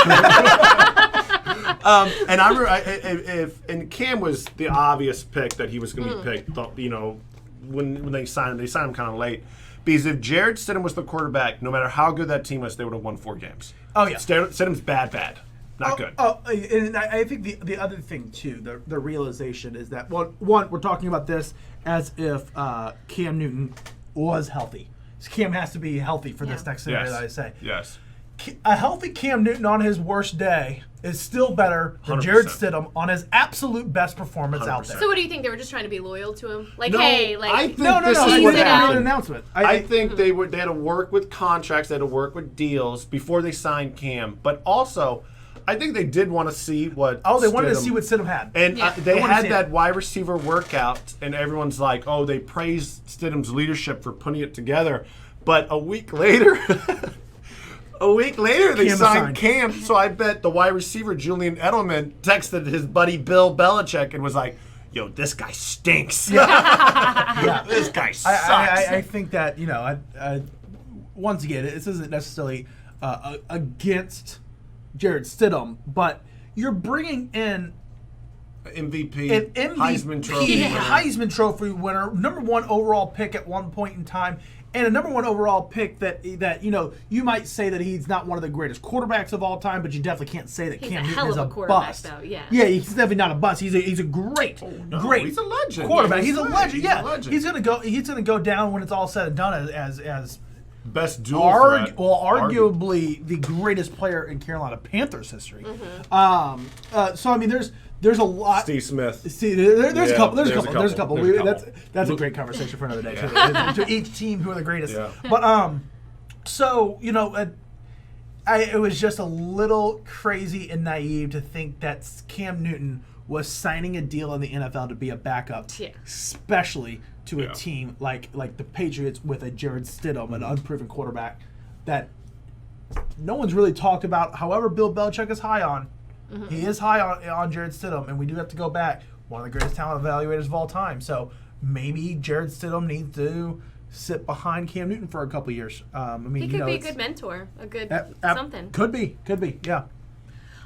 And I remember and Cam was the obvious pick that he was going to be picked. You know, when they signed him kind of late. Because if Jared Stidham was the quarterback, no matter how good that team was, they would have won 4 games. Oh, yeah. Stidham's bad, not good. Oh, and I think the other thing too, the realization is that one, we're talking about this as if Cam Newton was healthy. So Cam has to be healthy for this next scenario that I say. Yes. A healthy Cam Newton on his worst day is still better than 100%. Jared Stidham on his absolute best performance out 100%. there. So what do you think? They were just trying to be loyal to him? Like, No, hey, like I think No. this is It what was happened. an announcement. I think they had to work with contracts, they had to work with deals before they signed Cam. But also, I think they did want to see what. they wanted to Stidham- see what Stidham had. And Yeah. they They wanna had see that it. wide receiver workout, and everyone's like, "Oh, they praised Stidham's leadership for putting it together." But a week later, they Cam signed signed. Cam. So I bet the wide receiver Julian Edelman texted his buddy Bill Belichick and was like, "Yo, this guy stinks. Yeah. This guy sucks." I think that, once again, this isn't necessarily against Jared Stidham, but you're bringing in MVP, an MVP, Heisman Trophy. Yeah. winner. Heisman Trophy winner, number 1 overall pick at one point in time, and a number 1 overall pick that you might say that he's not one of the greatest quarterbacks of all time, but you definitely can't say that He's Cam a Newton hell is of a a quarterback, bust. though, yeah. Yeah, he's definitely not a bust. He's a great, No, great. he's a legend. quarterback. Yeah, He's a legend. He's Yeah, a legend. he's gonna go down when it's all said and done as Best dual threat. arguably the greatest player in Carolina Panthers history. So I mean, there's a lot. Steve Smith. See, there's a Yeah, couple. There's a there's couple. a There's a couple. couple. There's a That's couple. a great conversation for another day. Yeah. To each team, who are the greatest. Yeah. But so it was just a little crazy and naive to think that Cam Newton was signing a deal in the NFL to be a backup, Yeah. especially to a Yeah. team like the Patriots with a Jared Stidham, an unproven quarterback that no one's really talked about. However, Bill Belichick is high on. He is high on Jared Stidham, and we do have to go back. One of the greatest talent evaluators of all time. So maybe Jared Stidham needs to sit behind Cam Newton for a couple years. I mean, he could be a good mentor, a good something. Could be, yeah.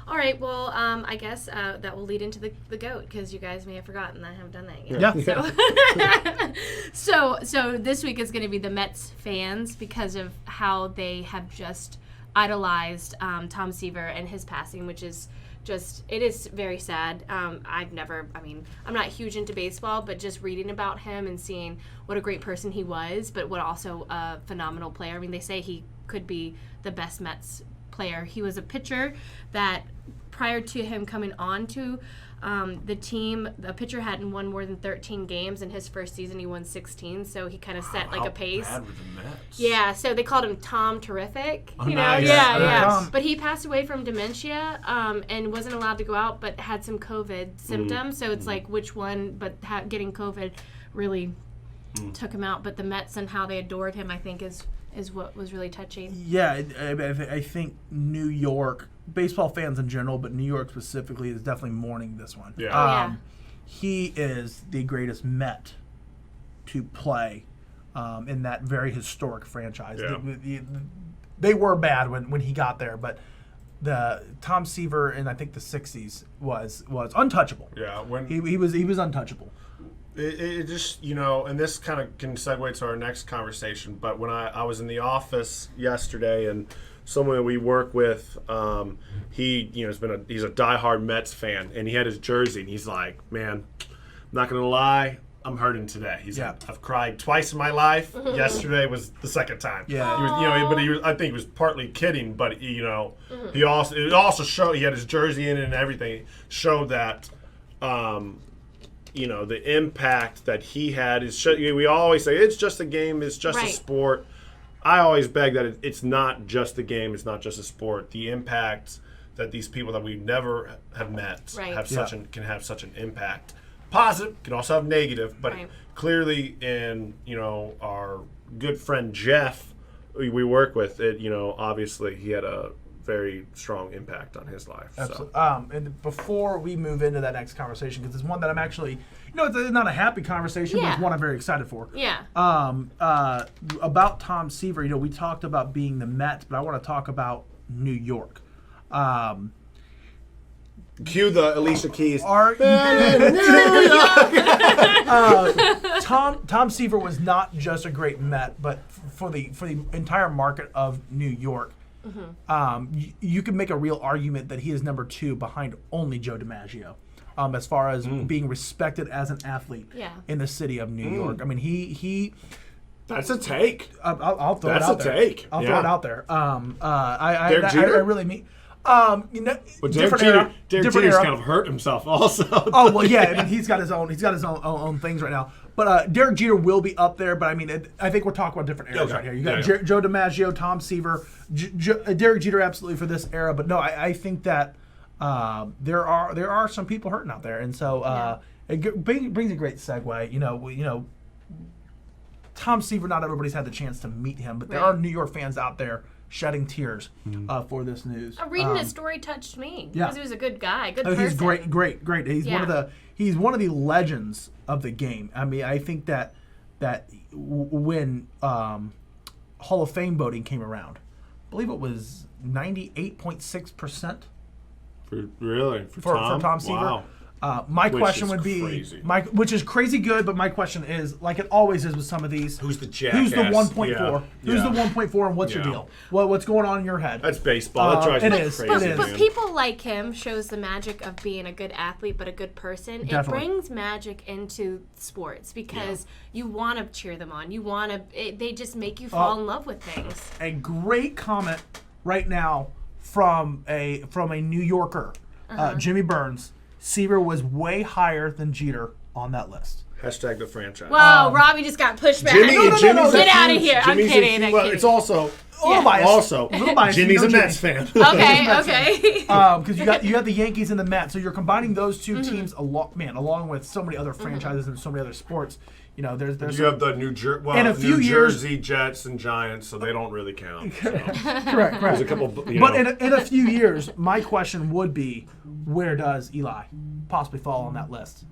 All right, well, I guess that will lead into the GOAT, because you guys may have forgotten I haven't done that yet. Yeah. So this week is going to be the Mets fans, because of how they have just idolized Tom Seaver and his passing, which is it is very sad. I'm not huge into baseball, but just reading about him and seeing what a great person he was, but what also a phenomenal player. I mean, they say he could be the best Mets player. He was a pitcher that prior to him coming on to the team, the pitcher hadn't won more than 13 games. In his first season, he won 16, so he kind of set like a pace. How bad were the Mets? Yeah, so they called him Tom Terrific. Oh, you know, nice. yeah, Nice. yeah. Tom. But he passed away from dementia and wasn't allowed to go out, but had some COVID symptoms. So it's like which one, but getting COVID really took him out. But the Mets and how they adored him, I think, is is what was really touching. Yeah, I think New York, baseball fans in general, but New York specifically is definitely mourning this one. Yeah. Oh, yeah. He is the greatest Met to play in that very historic franchise. Yeah. They were bad when he got there, but the Tom Seaver in I think the 60s was untouchable. Yeah, when He was untouchable. it just, and this kind of can segue to our next conversation, but when I was in the office yesterday and someone that we work with, he's a diehard Mets fan, and he had his jersey, and he's like, man, I'm not going to lie, I'm hurting today. He's like, I've cried twice in my life. Yesterday was the second time. Yeah. He was, I think he was partly kidding, but he also showed he had his jersey in it and everything. It showed that, the impact that he had is. We always say it's just a game, it's just a sport. I always beg that it's not just a game, it's not just a sport. The impact that these people that we never have met can have such an impact. Positive, can also have negative, but clearly in our good friend Jeff we work with it, obviously he had a very strong impact on his life. Absolutely. And before we move into that next conversation, because it's one that I'm actually, it's not a happy conversation, but it's one I'm very excited for. Yeah. About Tom Seaver, we talked about being the Mets, but I want to talk about New York. Cue the Alicia Keys. Tom Seaver was not just a great Met, but for the entire market of New York. You can make a real argument that he is number 2 behind only Joe DiMaggio, as far as being respected as an athlete in the city of New York. I mean, he. That's a take. I'll throw it out there. That's a take. I'll throw it out there. I really mean. Well, different Derek Jeter's kind of hurt himself also. Oh well, yeah. I mean, he's got his own things right now. But Derek Jeter will be up there. But I mean, I think we're talking about different eras right here. You got Joe DiMaggio, Tom Seaver, Derek Jeter absolutely for this era. But no, I think that there are some people hurting out there, and so it brings a great segue. Tom Seaver, not everybody's had the chance to meet him, but there are New York fans out there shedding tears for this news. Reading his story touched me because he was a good guy, good person. He's great. He's one of the legends of the game. I mean, I think that when Hall of Fame voting came around, I believe it was 98.6%. For Tom Seaver. Wow. My question would be, which is crazy good, but my question is, like it always is with some of these, who's the jackass? Who's the 1.4? Yeah. Who's the 1.4, and what's your deal? What's going on in your head? That's baseball. That drives me crazy. But people like him shows the magic of being a good athlete, but a good person. Definitely. It brings magic into sports because you want to cheer them on. You want to. They just make you fall in love with things. A great comment right now from a New Yorker, Jimmy Burns. Seaver was way higher than Jeter on that list. Hashtag the franchise. Whoa, Robbie just got pushed back. No, get out of here. I'm kidding. It's also Jimmy's a Mets fan. Okay. Because you got the Yankees and the Mets, so you're combining those two teams along with so many other franchises and so many other sports. There's you have the New Jersey Jets and Giants, so they don't really count. So. Correct. There's a couple, But in a few years, my question would be, where does Eli possibly fall on that list?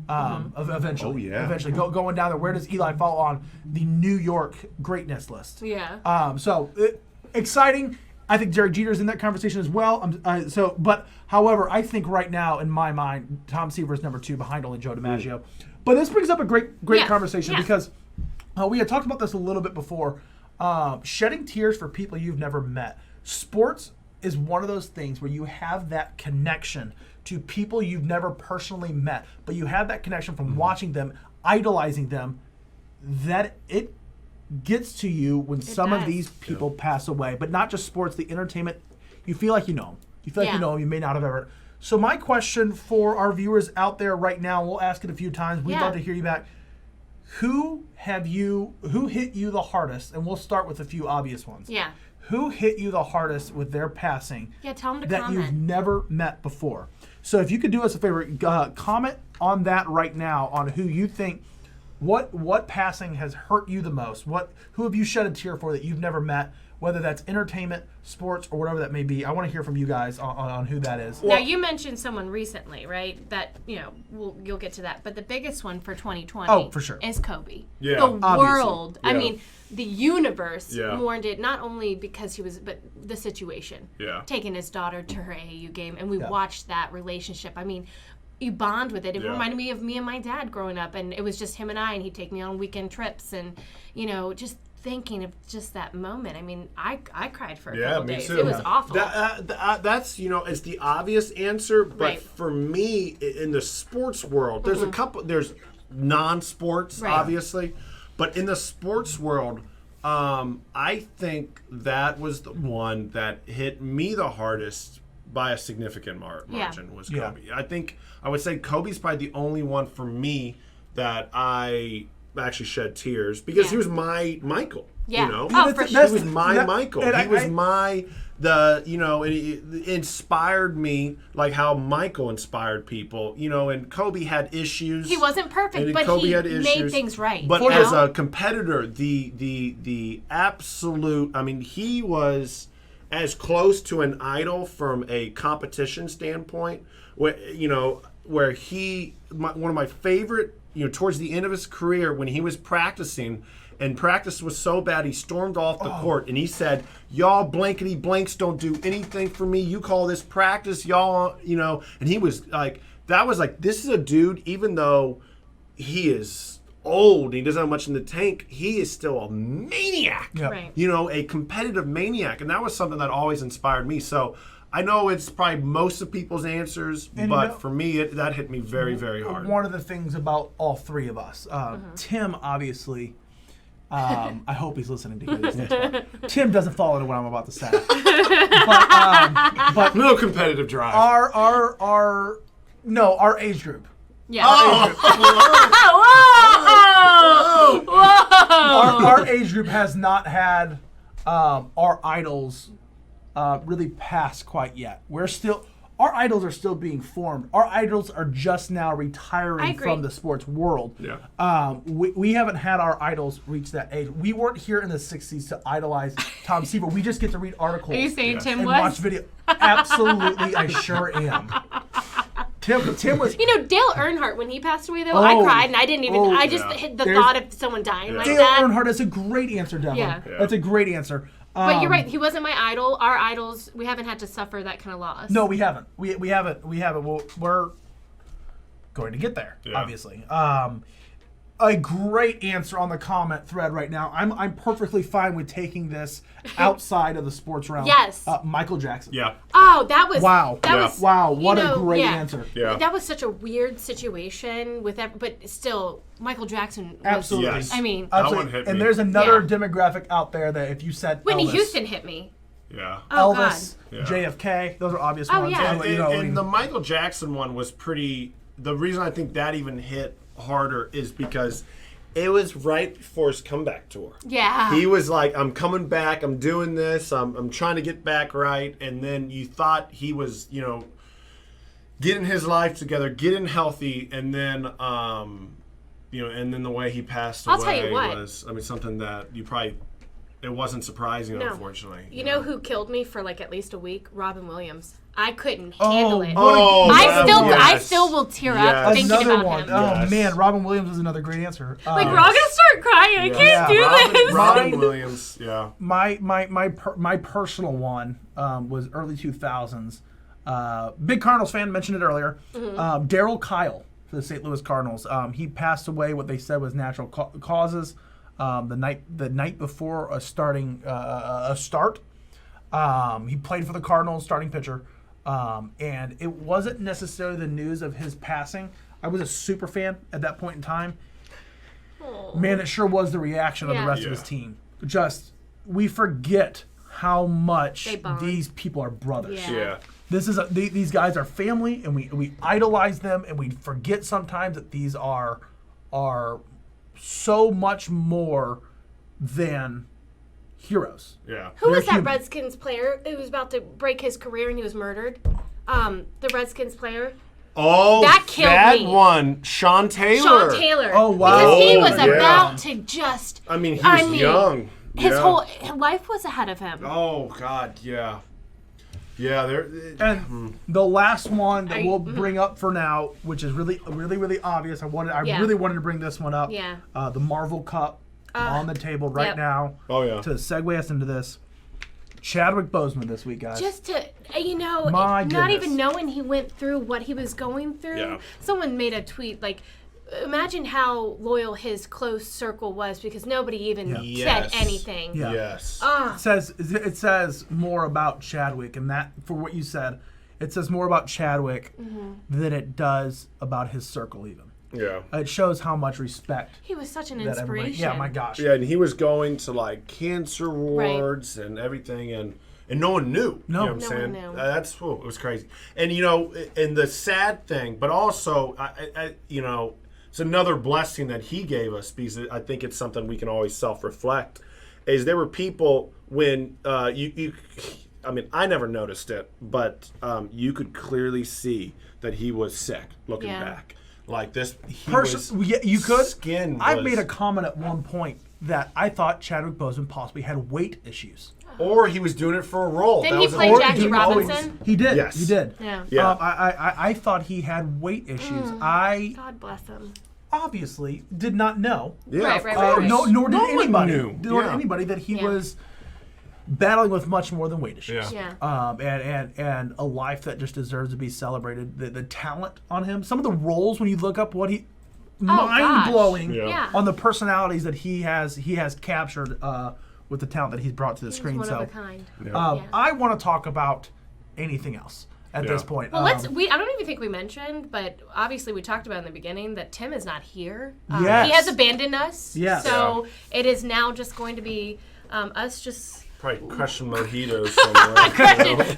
Eventually. Oh, yeah. Eventually, going down there, where does Eli fall on the New York greatness list? Yeah. Exciting. I think Derek Jeter's in that conversation as well. However, I think right now, in my mind, Tom Seaver is number 2 behind only Joe DiMaggio. But this brings up a great conversation because we had talked about this a little bit before. Shedding tears for people you've never met. Sports is one of those things where you have that connection to people you've never personally met, but you have that connection from watching them, idolizing them, that it gets to you when some of these people pass away. But not just sports, the entertainment, you feel like you know them. You feel like you know them, you may not have ever. So my question for our viewers out there right now, we'll ask it a few times. We'd love to hear you back. Who hit you the hardest? And we'll start with a few obvious ones. Yeah. Who hit you the hardest with their passing? Yeah, tell them to that comment. You've never met before. So if you could do us a favor, comment on that right now on who you think What passing has hurt you the most? Who have you shed a tear for that you've never met? Whether that's entertainment, sports, or whatever that may be. I want to hear from you guys on who that is. Now, you mentioned someone recently, right? That, you'll get to that. But the biggest one for 2020 Oh, for sure. is Kobe. Yeah. The Obviously. world. Yeah. I mean, the universe Yeah. mourned it, not only because but the situation. Yeah. Taking his daughter to her AAU game, and we Yeah. watched that relationship. I mean, you bond with it. It Yeah. reminded me of me and my dad growing up, and it was just him and I, and he'd take me on weekend trips, and, just thinking of just that moment. I mean, I cried for a couple me days. too. It was awful. That's it's the obvious answer, but Right. for me in the sports world, there's there's non-sports Right. obviously, but in the sports world, I think that was the one that hit me the hardest by a significant margin was Yeah. Kobe. I would say Kobe's probably the only one for me that I actually shed tears because he was my Michael. Yeah. Oh, Oh, for sure. he was my Michael. He was it inspired me like how Michael inspired people, and Kobe had issues. He wasn't perfect, and but Kobe he had made issues. things right. But you as know? a competitor, the absolute, he was as close to an idol from a competition standpoint, where one of my favorite, towards the end of his career when he was practicing, and practice was so bad he stormed off the court and he said, "Y'all blankety blanks don't do anything for me. You call this practice, y'all, and he was like, this is a dude, even though he is old and he doesn't have much in the tank, he is still a maniac. Yep. Right. A competitive maniac. And that was something that always inspired me. So I know it's probably most of people's answers, but for me, that hit me very, very hard. One of the things about all three of us, Tim obviously, I hope he's listening to hear this next part. Tim doesn't fall into what I'm about to say. But No competitive drive. our age group. Yeah. Oh! Whoa! Our age group has not had our idols really pass quite yet. Our idols are still being formed. Our idols are just now I retiring agree. from the sports world. Yeah. We haven't had our idols reach that age. We weren't here in the 60s to idolize Tom Seaver. We just get to read articles Are you saying Tim and was? watch video. Absolutely, I sure am. Tim was. Dale Earnhardt, when he passed away, though, I cried, and I didn't even. I just hit the There's- thought of someone dying like Dale that. Earnhart is a great answer, Devin. Yeah. That's a great answer. But you're right. He wasn't my idol. Our idols, we haven't had to suffer that kind of loss. No, we haven't. We haven't. Well, we're going to get there, obviously. A great answer on the comment thread right now. I'm perfectly fine with taking this outside of the sports realm. Yes. Michael Jackson. Yeah. Oh, that was. Wow. That Yeah. was. Wow, what you a know, great yeah. answer. Yeah. That was such a weird situation with that, but still, Michael Jackson. Was, Absolutely. Yes. I mean, That Absolutely. one hit And me. there's another Yeah. demographic out there that if you said Whitney Elvis, Houston hit me. Yeah. Oh Elvis, God. Yeah. JFK, those are obvious Oh, ones. yeah. I'll let you know. And the Michael Jackson one was pretty. The reason I think that even hit harder is because it was right before his comeback tour. Yeah. He was like, "I'm coming back. I'm doing this. I'm trying to get back right." And then you thought he was, getting his life together, getting healthy, and then, and then the way he passed I'll away tell you what. was, something that you probably. It wasn't surprising, No. unfortunately. You know who killed me for like at least a week? Robin Williams. I couldn't handle it. Oh, I still will tear up Yes. thinking Another about one. him. Oh Yes. man, Robin Williams is another great answer. Like, we're all gonna start crying. I can't do this. Robin Williams, yeah. My personal one was early 2000s. Big Cardinals fan, mentioned it earlier. Darryl Kyle for the St. Louis Cardinals. He passed away. What they said was natural causes. The night before a start. He played for the Cardinals, starting pitcher. And it wasn't necessarily the news of his passing. I was a super fan at that point in time. Man, it sure was the reaction of the rest of his team. We forget how much They bond. these people are brothers. Yeah. This is these guys are family, and we idolize them, and we forget sometimes that these are so much more than heroes. Yeah. Who was They're that human. Redskins player who was about to break his career and he was murdered? The Redskins player. Oh, that killed that me. one, Sean Taylor. Sean Taylor. Oh, wow. Because he Oh, was yeah. about to just. I mean, he was young. His Yeah. whole life was ahead of him. Oh God, yeah, yeah. There. And the last one that Are you- we'll bring up for now, which is really obvious. I Yeah. really wanted to bring this one up. Yeah. The Marvel Cup on the table right Yep. now. Oh yeah. To segue us into this, Chadwick Boseman this week, guys. Just to, My not goodness. even knowing he went through what he was going through. Yeah. Someone made a tweet like, imagine how loyal his close circle was because nobody even said Yes. anything. Yeah. Yes. It says more about Chadwick, and that for what you said, it says more about Chadwick than it does about his circle even. Yeah. It shows how much respect He was such an that everybody. inspiration. Yeah, my gosh. Yeah, and he was going to like cancer wards and everything, and no one knew. No. You know what I'm No saying? one knew. It was crazy. And and the sad thing, but also, it's another blessing that he gave us because I think it's something we can always self-reflect. Is there were people when I mean, I never noticed it, but you could clearly see that he was sick looking Yeah. back. Like this, You could. Skin I was- made a comment at one point that I thought Chadwick Boseman possibly had weight issues. or he was doing it for a role. Didn't That he was play another- Jackie he always- Robinson? He did. Yes. He did. Yeah. Yeah. I thought he had weight issues. I God bless him. obviously did not know. Yeah, Right, of right, course. right. Nor did No one anybody. knew. Nor did Yeah. anybody that he Yeah. was battling with much more than weight issues. Yeah. Yeah. And a life that just deserves to be celebrated. The talent on him. Some of the roles when you look up what he, mind blowing Yeah. Yeah. on the personalities that he has captured with the talent that he's brought to the He's screen. one So of a kind. Yeah. I want to talk about anything else at Yeah. this point. Well, I don't even think we mentioned, but obviously we talked about in the beginning that Tim is not here. Yes. He has abandoned us. Yes. So it is now just going to be us just Probably crushing mojitos somewhere.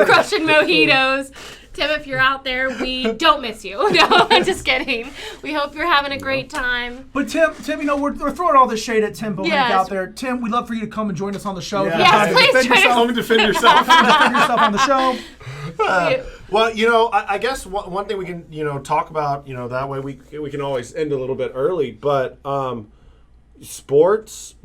crushing mojitos. Tim, if you're out there, we don't miss you. No, I'm just kidding. We hope you're having a great time. But Tim, we're throwing all this shade at Tim Pohanka Yes. out there. Tim, we'd love for you to come and join us on the show. Yeah. If you Yes, have time to please defend join us. yourself, Let me defend yourself. defend yourself on the show. Well, I guess one thing we can, talk about, that way we can always end a little bit early. But sports,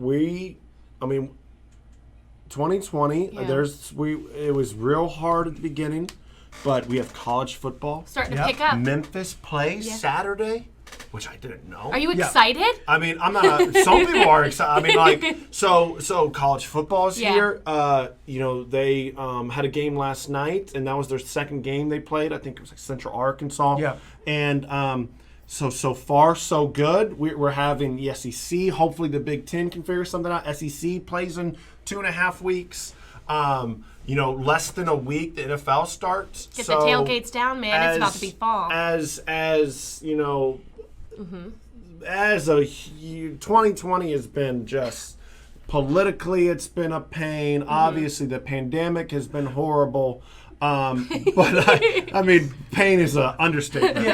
2020, Yeah. it was real hard at the beginning, but we have college football. Starting Yep. to pick up. Memphis plays Yeah. Saturday, which I didn't know. Are you Yeah. excited? I mean, I'm not. Some people are excited. So college football is Yeah. here. They had a game last night, and that was their second game they played. I think it was like Central Arkansas. Yeah. And so far so good. We're having the SEC. Hopefully the Big Ten can figure something out. SEC plays in 2.5 weeks. Less than a week the NFL starts. Get the tailgates down, man. It's about to be fall. As 2020 has been just politically, it's been a pain. Obviously, the pandemic has been horrible. But pain is an understatement.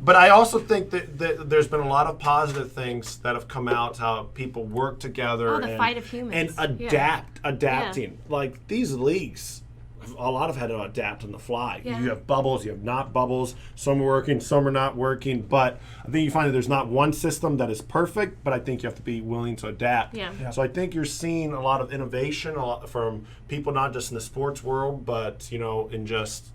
But I also think that there's been a lot of positive things that have come out. How people work together Oh, the fight of humans. and adapting. Like these leagues, a lot have had to adapt on the fly. Yeah. You have bubbles, you have not bubbles. Some are working, some are not working. But I think you find that there's not one system that is perfect. But I think you have to be willing to adapt. Yeah. Yeah. So I think you're seeing a lot of innovation, a lot from people not just in the sports world, but in just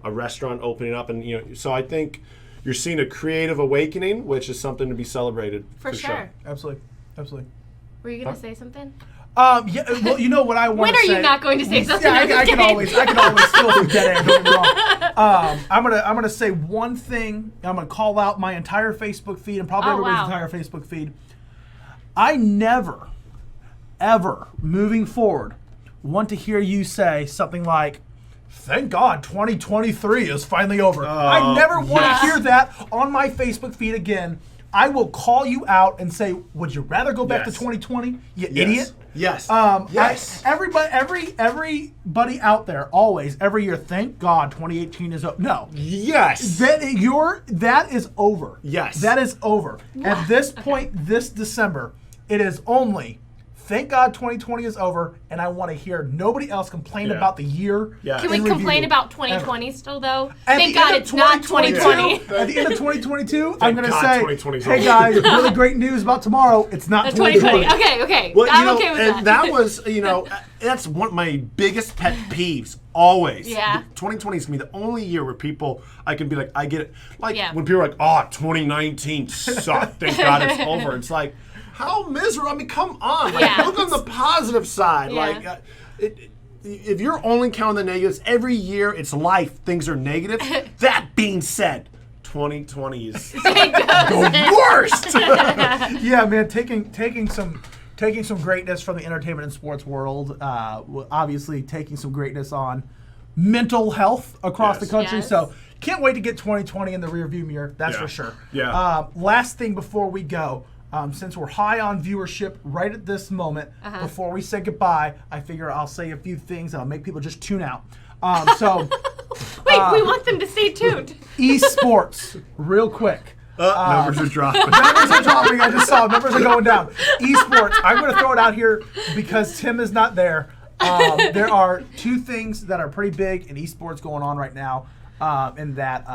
a restaurant opening up, and So I think you're seeing a creative awakening, which is something to be celebrated For sure. Absolutely. Were you going to say something? Yeah. Well, you know what I want When to are say. you not going to say something? Yeah, I'm just I can kidding. always steal some dead air. Don't get me wrong. I'm gonna say one thing. I'm gonna call out my entire Facebook feed and probably Oh, everybody's wow. entire Facebook feed. I never, ever, moving forward, want to hear you say something like, "Thank God 2023 is finally over." I never want to hear that on my Facebook feed again. I will call you out and say, "Would you rather go back to Yes. 2020, you idiot?" Yes. Yes. Everybody out there, always, every year, thank God 2018 is over. No. Yes. That is over. Yes. That is over. At this point, this December, it is only Thank God 2020 is over, and I want to hear nobody else complain Yeah. about the year. Yeah. Can we in complain review. about 2020 still, though? At Thank the end God of it's not 2020. At the end of 2022, I'm going to God say, 2020 is hey over. guys, really great news about tomorrow. It's not 2020. Okay. Well, I'm okay with and that was, that's one of my biggest pet peeves. Always. Yeah. 2020 is going to be the only year where I can be like, I get it. Like, Yeah. when people are like, 2019 sucked. Thank God it's over. It's like, how miserable. I mean, come on. Like, Yeah. look on the positive side. Yeah. Like, if you're only counting the negatives, every year it's life. Things are negative. That being said, 2020 is the worst. Yeah, man, taking some greatness from the entertainment and sports world, obviously taking some greatness on mental health across the Yes. country. Yes. So can't wait to get 2020 in the rearview mirror. That's Yeah. for sure. Yeah. Last thing before we go, since we're high on viewership right at this moment, before we say goodbye, I figure I'll say a few things that'll make people just tune out. So Wait, we want them to stay tuned. esports, real quick. Numbers are dropping. Numbers are dropping. I just saw numbers are going down. Esports. I'm going to throw it out here because Tim is not there. There are two things that are pretty big in esports going on right now. In that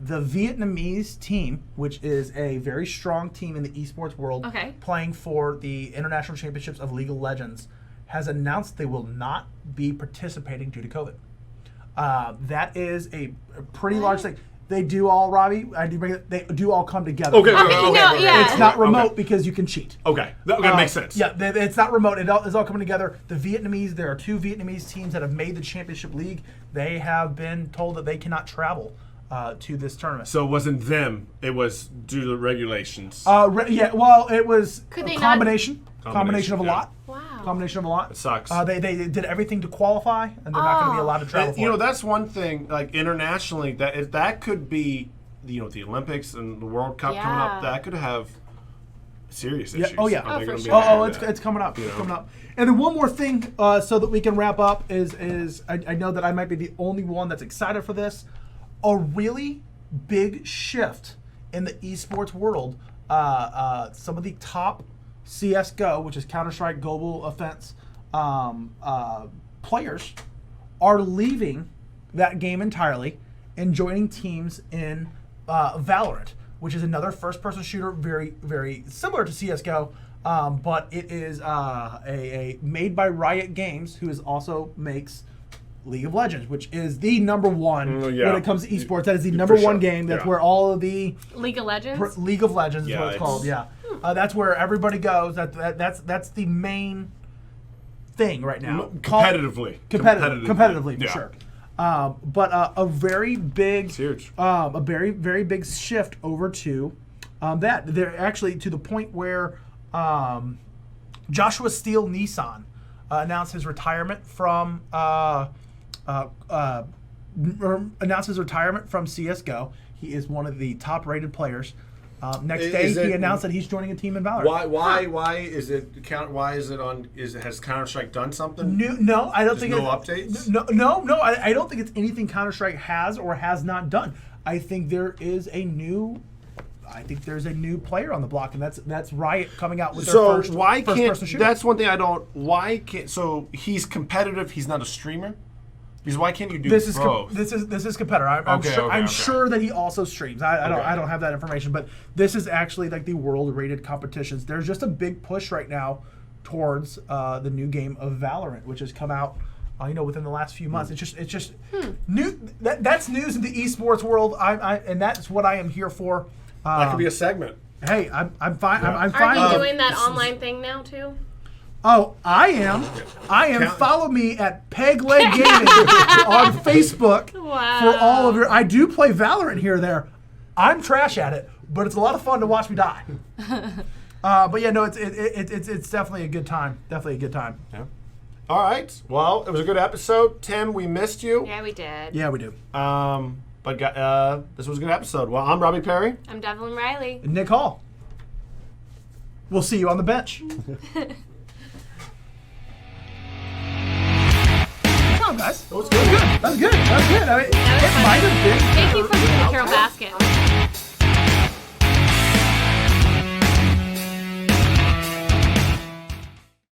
the Vietnamese team, which is a very strong team in the esports world, playing for the International Championships of League of Legends, has announced they will not be participating due to COVID. That is a pretty large thing. They do all, Robbie. They do all come together. Okay. Yeah. It's not remote because you can cheat. Okay. That makes sense. Yeah, it's not remote. It's all coming together. The Vietnamese, there are two Vietnamese teams that have made the championship league. They have been told that they cannot travel to this tournament. So it wasn't them. It was due to the regulations. It was Could a they combination of a yeah. lot. Wow. Combination of a lot. It sucks. They did everything to qualify, and they're not going to be allowed to travel. And, that's one thing. Like internationally, that could be, the Olympics and the World Cup coming up. That could have serious issues. Oh yeah. Are they for gonna be sure. able to do that? It's coming up. It's coming up. And then one more thing, so that we can wrap up is I know that I might be the only one that's excited for this. A really big shift in the esports world. Some of the top CS:GO, which is Counter-Strike Global Offense, players are leaving that game entirely and joining teams in Valorant, which is another first-person shooter, very, very similar to CS:GO, but it is a made by Riot Games, who also makes League of Legends, which is the number one when it comes to esports. That is the number one game. That's where all of the League of Legends. League of Legends is what it's called. Yeah, that's where everybody goes. That's the main thing right now. Competitively For sure. But a very big, huge. A very, very big shift over to that. They're actually to the point where Joshua Steele Nissan announced his retirement from CS:GO. He is one of the top-rated players. Next day, he announced that he's joining a team in Valorant. Why is it on? Has Counter-Strike done something? No, I don't There's think no updates. No. I don't think it's anything Counter-Strike has or has not done. I think there is a new. I think there's a new player on the block, and that's Riot coming out with their first person shooter. That's one thing I don't. Why can't? So he's competitive. He's not a streamer. Because why can't you do both? This is competitor. I'm sure that he also streams. I don't have that information, but this is actually like the world-rated competitions. There's just a big push right now towards the new game of Valorant, which has come out, within the last few months. It's just new. That's news in the esports world. And that's what I am here for. That could be a segment. Hey, I'm fine. Yeah. I'm fine. Are you doing that online thing now too? Oh, I am. Follow me at Pegleg Gaming on Facebook for all of your. I do play Valorant here and there. I'm trash at it, but it's a lot of fun to watch me die. But yeah, no, it's definitely a good time. Definitely a good time. Yeah. All right. Well, it was a good episode. Tim, we missed you. Yeah, we did. Yeah, we do. But this was a good episode. Well, I'm Robbie Perry. I'm Devlin Riley. And Nick Hall. We'll see you on the bench. Guys. That was good. That was good. I mean, it might have been. Thank you for the Carol Basket.